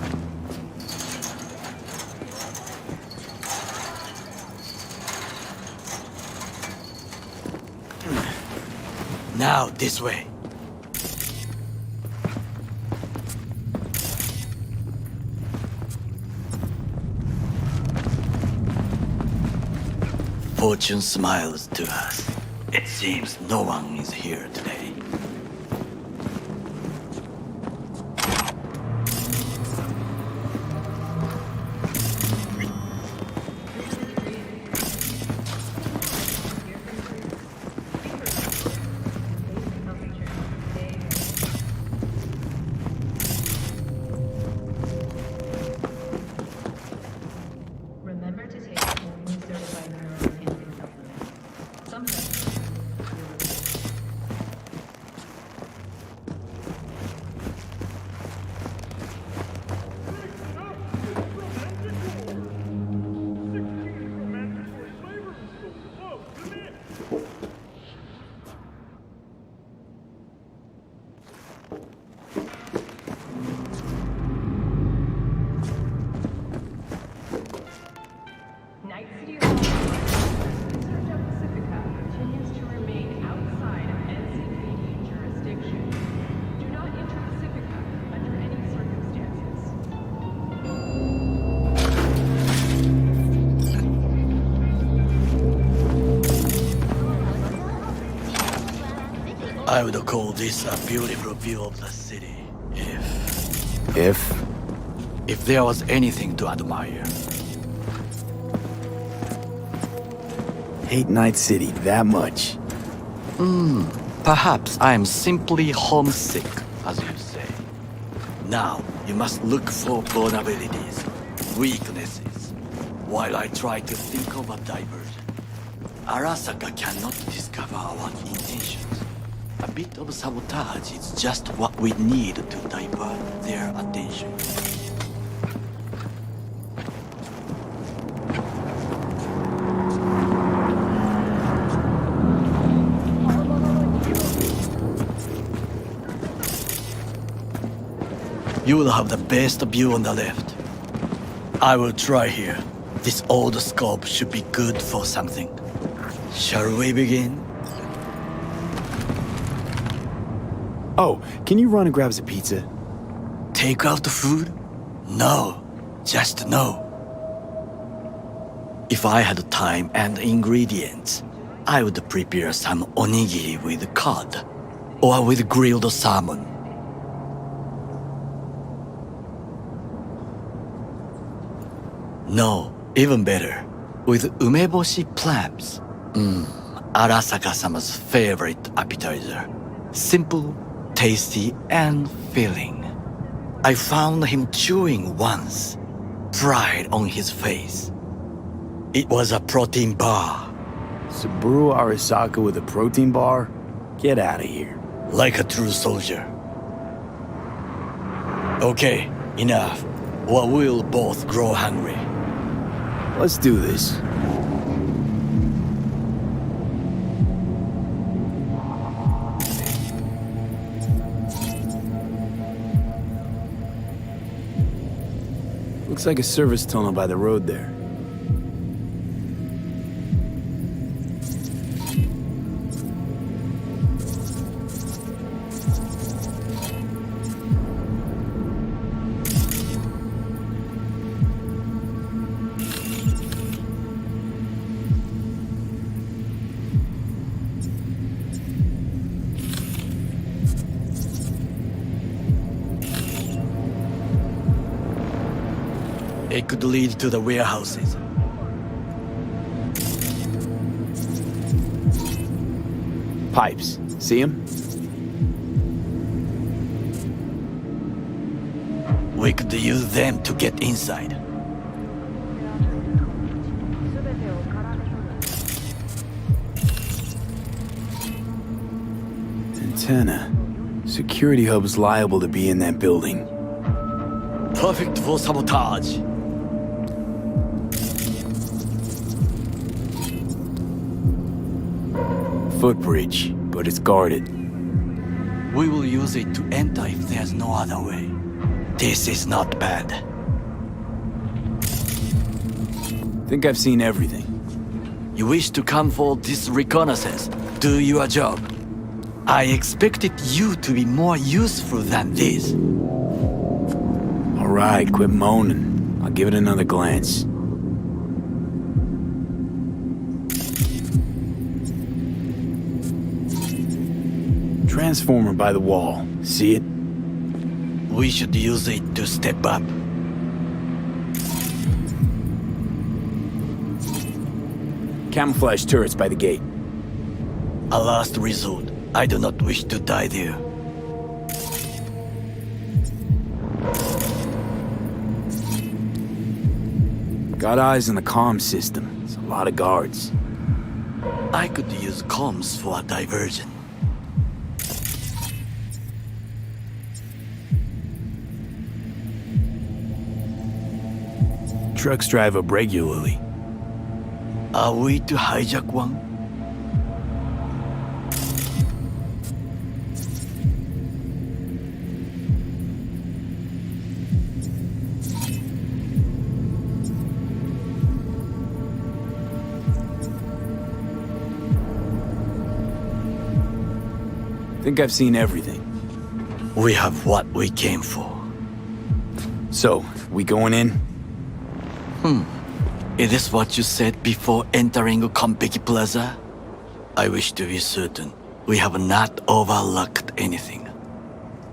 Now, this way. Fortune smiles to us. It seems no one is here today. I would call this a beautiful view of the city if there was anything to admire. Hate Night City that much? Perhaps I am simply homesick, as you say. Now, you must look for vulnerabilities, weaknesses, while I try to think of a diversion. Arasaka cannot discover our intentions. A bit of sabotage is just what we need to divert their attention. You will have the best view on the left. I will try here. This old scope should be good for something. Shall we begin? Oh, can you run and grab us a pizza? Take out the food? No, just no. If I had time and ingredients, I would prepare some onigiri with cod or with grilled salmon. No, even better, with umeboshi clams. Arasaka-sama's favorite appetizer. Simple, tasty, and filling. I found him chewing once, pride on his face. It was a protein bar. Saburo Arasaka with a protein bar? Get out of here. Like a true soldier. Okay, enough, or we'll both grow hungry. Let's do this. Looks like a service tunnel by the road there. It could lead to the warehouses. Pipes. See them? We could use them to get inside. Antenna. Security hub's liable to be in that building. Perfect for sabotage. Footbridge, but it's guarded. We will use it to enter if there's no other way. This is not bad. Think I've seen everything. You wish to come for this reconnaissance? Do your job. I expected you to be more useful than this. All right, quit moaning. I'll give it another glance. Transformer by the wall. See it? We should use it to step up. Camouflage turrets by the gate. A last resort. I do not wish to die there. Got eyes on the comm system. It's a lot of guards. I could use comms for a diversion. Trucks drive up regularly. Are we to hijack one? Think I've seen everything. We have what we came for. So, we going in? Is this what you said before entering Konpeki Plaza? I wish to be certain. we have not overlooked anything.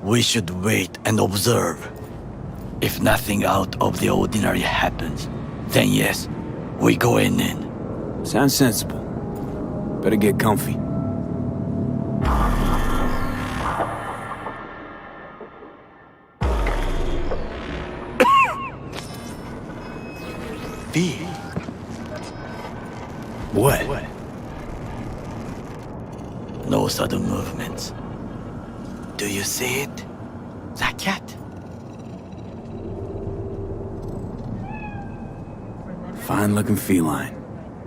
We should wait and observe. If nothing out of the ordinary happens, then yes, we go in. Sounds sensible. Better get comfy. V. What? No sudden movements. Do you see it? The cat. Fine-looking feline.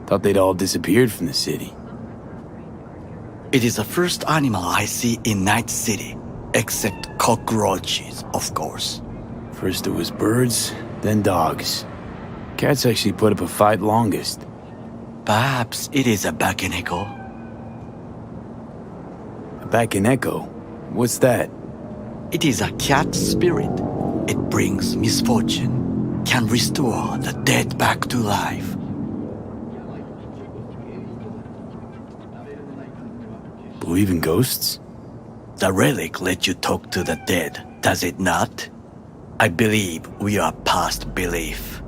Thought they'd all disappeared from the city. It is the first animal I see in Night City, except cockroaches, of course. First it was birds, then dogs. Cats actually put up a fight longest. Perhaps it is a Bakeneko. A Bakeneko? What's that? It is a cat spirit. It brings misfortune, can restore the dead back to life. Believe in ghosts? The relic lets you talk to the dead, does it not? I believe we are past belief.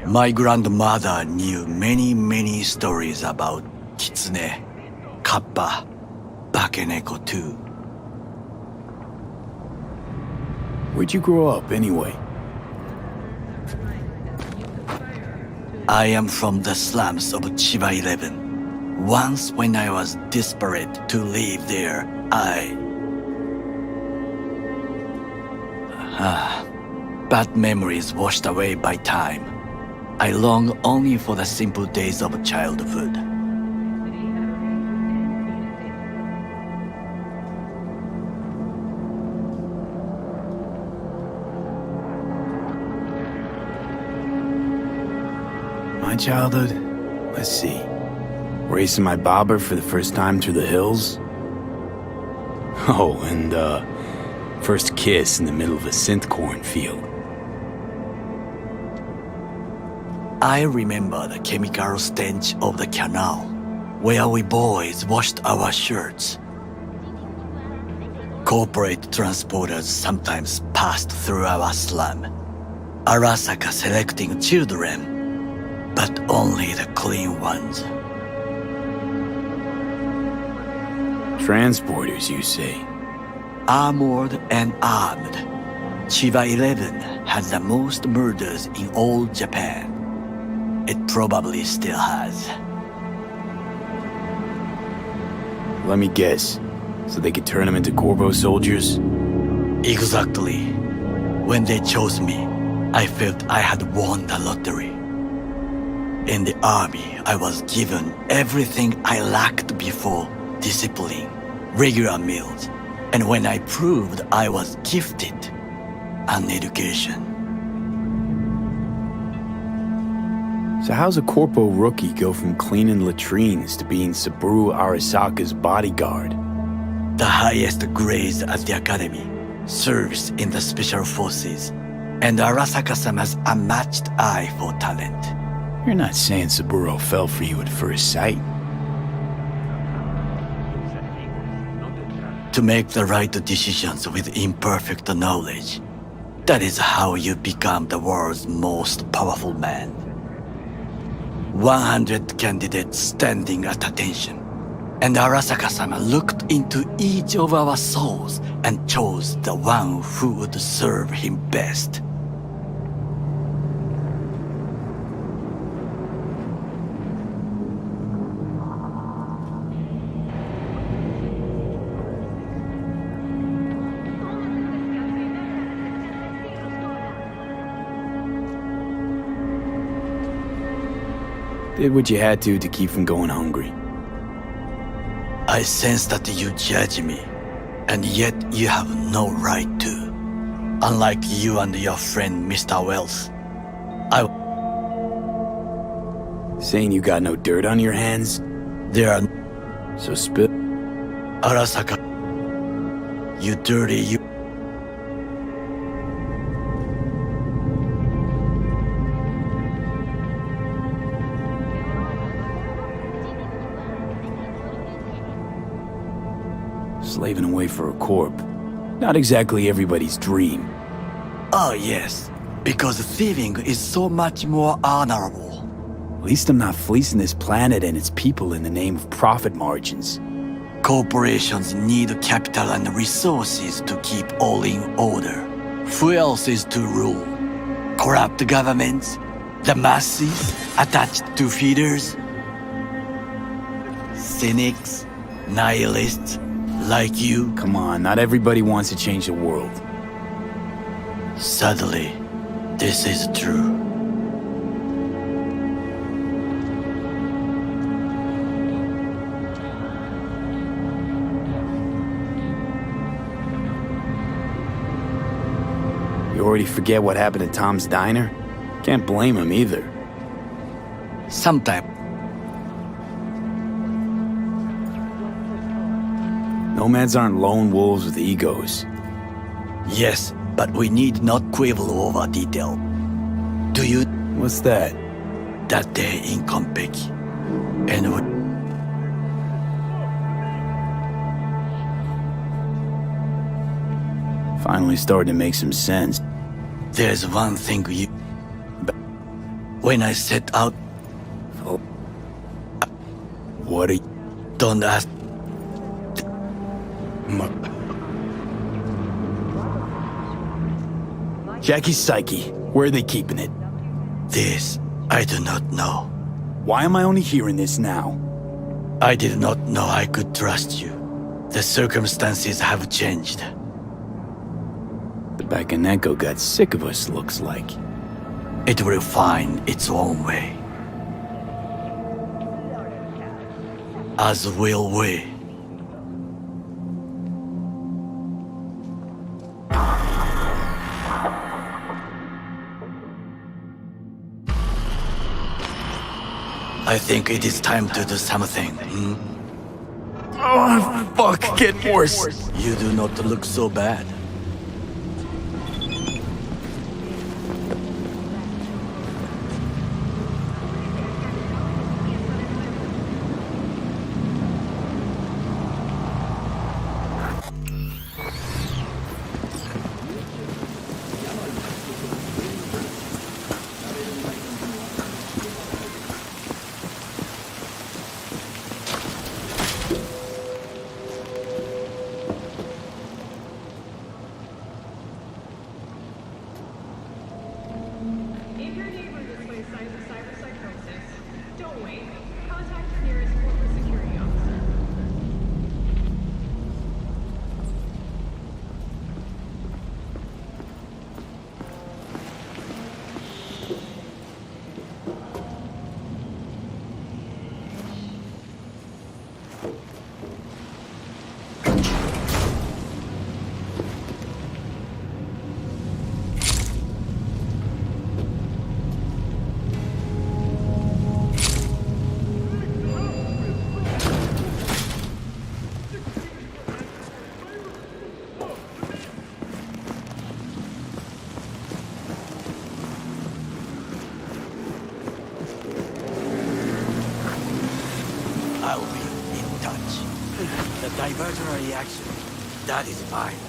My grandmother knew many stories about Kitsune, Kappa, Bakeneko too. Where'd you grow up, anyway? I am from the slums of Chiba 11. Once when I was desperate to live there, bad memories washed away by time. I long only for the simple days of childhood. My childhood? Let's see. Racing my bobber for the first time through the hills? Oh, and first kiss in the middle of a synth cornfield. I remember the chemical stench of the canal, where we boys washed our shirts. Corporate transporters sometimes passed through our slum, Arasaka selecting children, but only the clean ones. Transporters, you say? Armored and armed. Chiba 11 has the most murders in all Japan. It probably still has. Let me guess. So they could turn them into Corvo soldiers? Exactly. When they chose me, I felt I had won the lottery. In the army, I was given everything I lacked before: discipline, regular meals, and when I proved I was gifted, an education. So how's a corpo rookie go from cleaning latrines to being Saburo Arasaka's bodyguard? The highest grades at the academy, serves in the special forces, and Arasaka-sama's unmatched eye for talent. You're not saying Saburo fell for you at first sight? To make the right decisions with imperfect knowledge, that is how you become the world's most powerful man. 100 candidates standing at attention, and Arasaka-sama looked into each of our souls and chose the one who would serve him best. Did what you had to keep from going hungry. I sense that you judge me, and yet you have no right to. Unlike you and your friend Mr. Wells, Saying you got no dirt on your hands? There are... So spill... Arasaka, you dirty you... Slaving away for a corp. Not exactly everybody's dream. Oh, yes. Because thieving is so much more honorable. At least I'm not fleecing this planet and its people in the name of profit margins. Corporations need capital and resources to keep all in order. Who else is to rule? Corrupt governments? The masses attached to feeders? Cynics? Nihilists? Like you? Come on, not everybody wants to change the world. Sadly, this is true. You already forget what happened at Tom's Diner? Can't blame him either. Sometime. Nomads aren't lone wolves with egos. Yes, but we need not quibble over detail. Do you... What's that? That day in Konpeki. And we... Finally starting to make some sense. There's one thing you... When I set out... What are you... Don't ask... Jackie's psyche. Where are they keeping it? This, I do not know. Why am I only hearing this now? I did not know I could trust you. The circumstances have changed. The Bakaneko got sick of us, looks like. It will find its own way. As will we. I think it is time to do something. Oh, fuck, getting worse. You do not look so bad. I'll be in touch. The diversionary reaction, that is fine.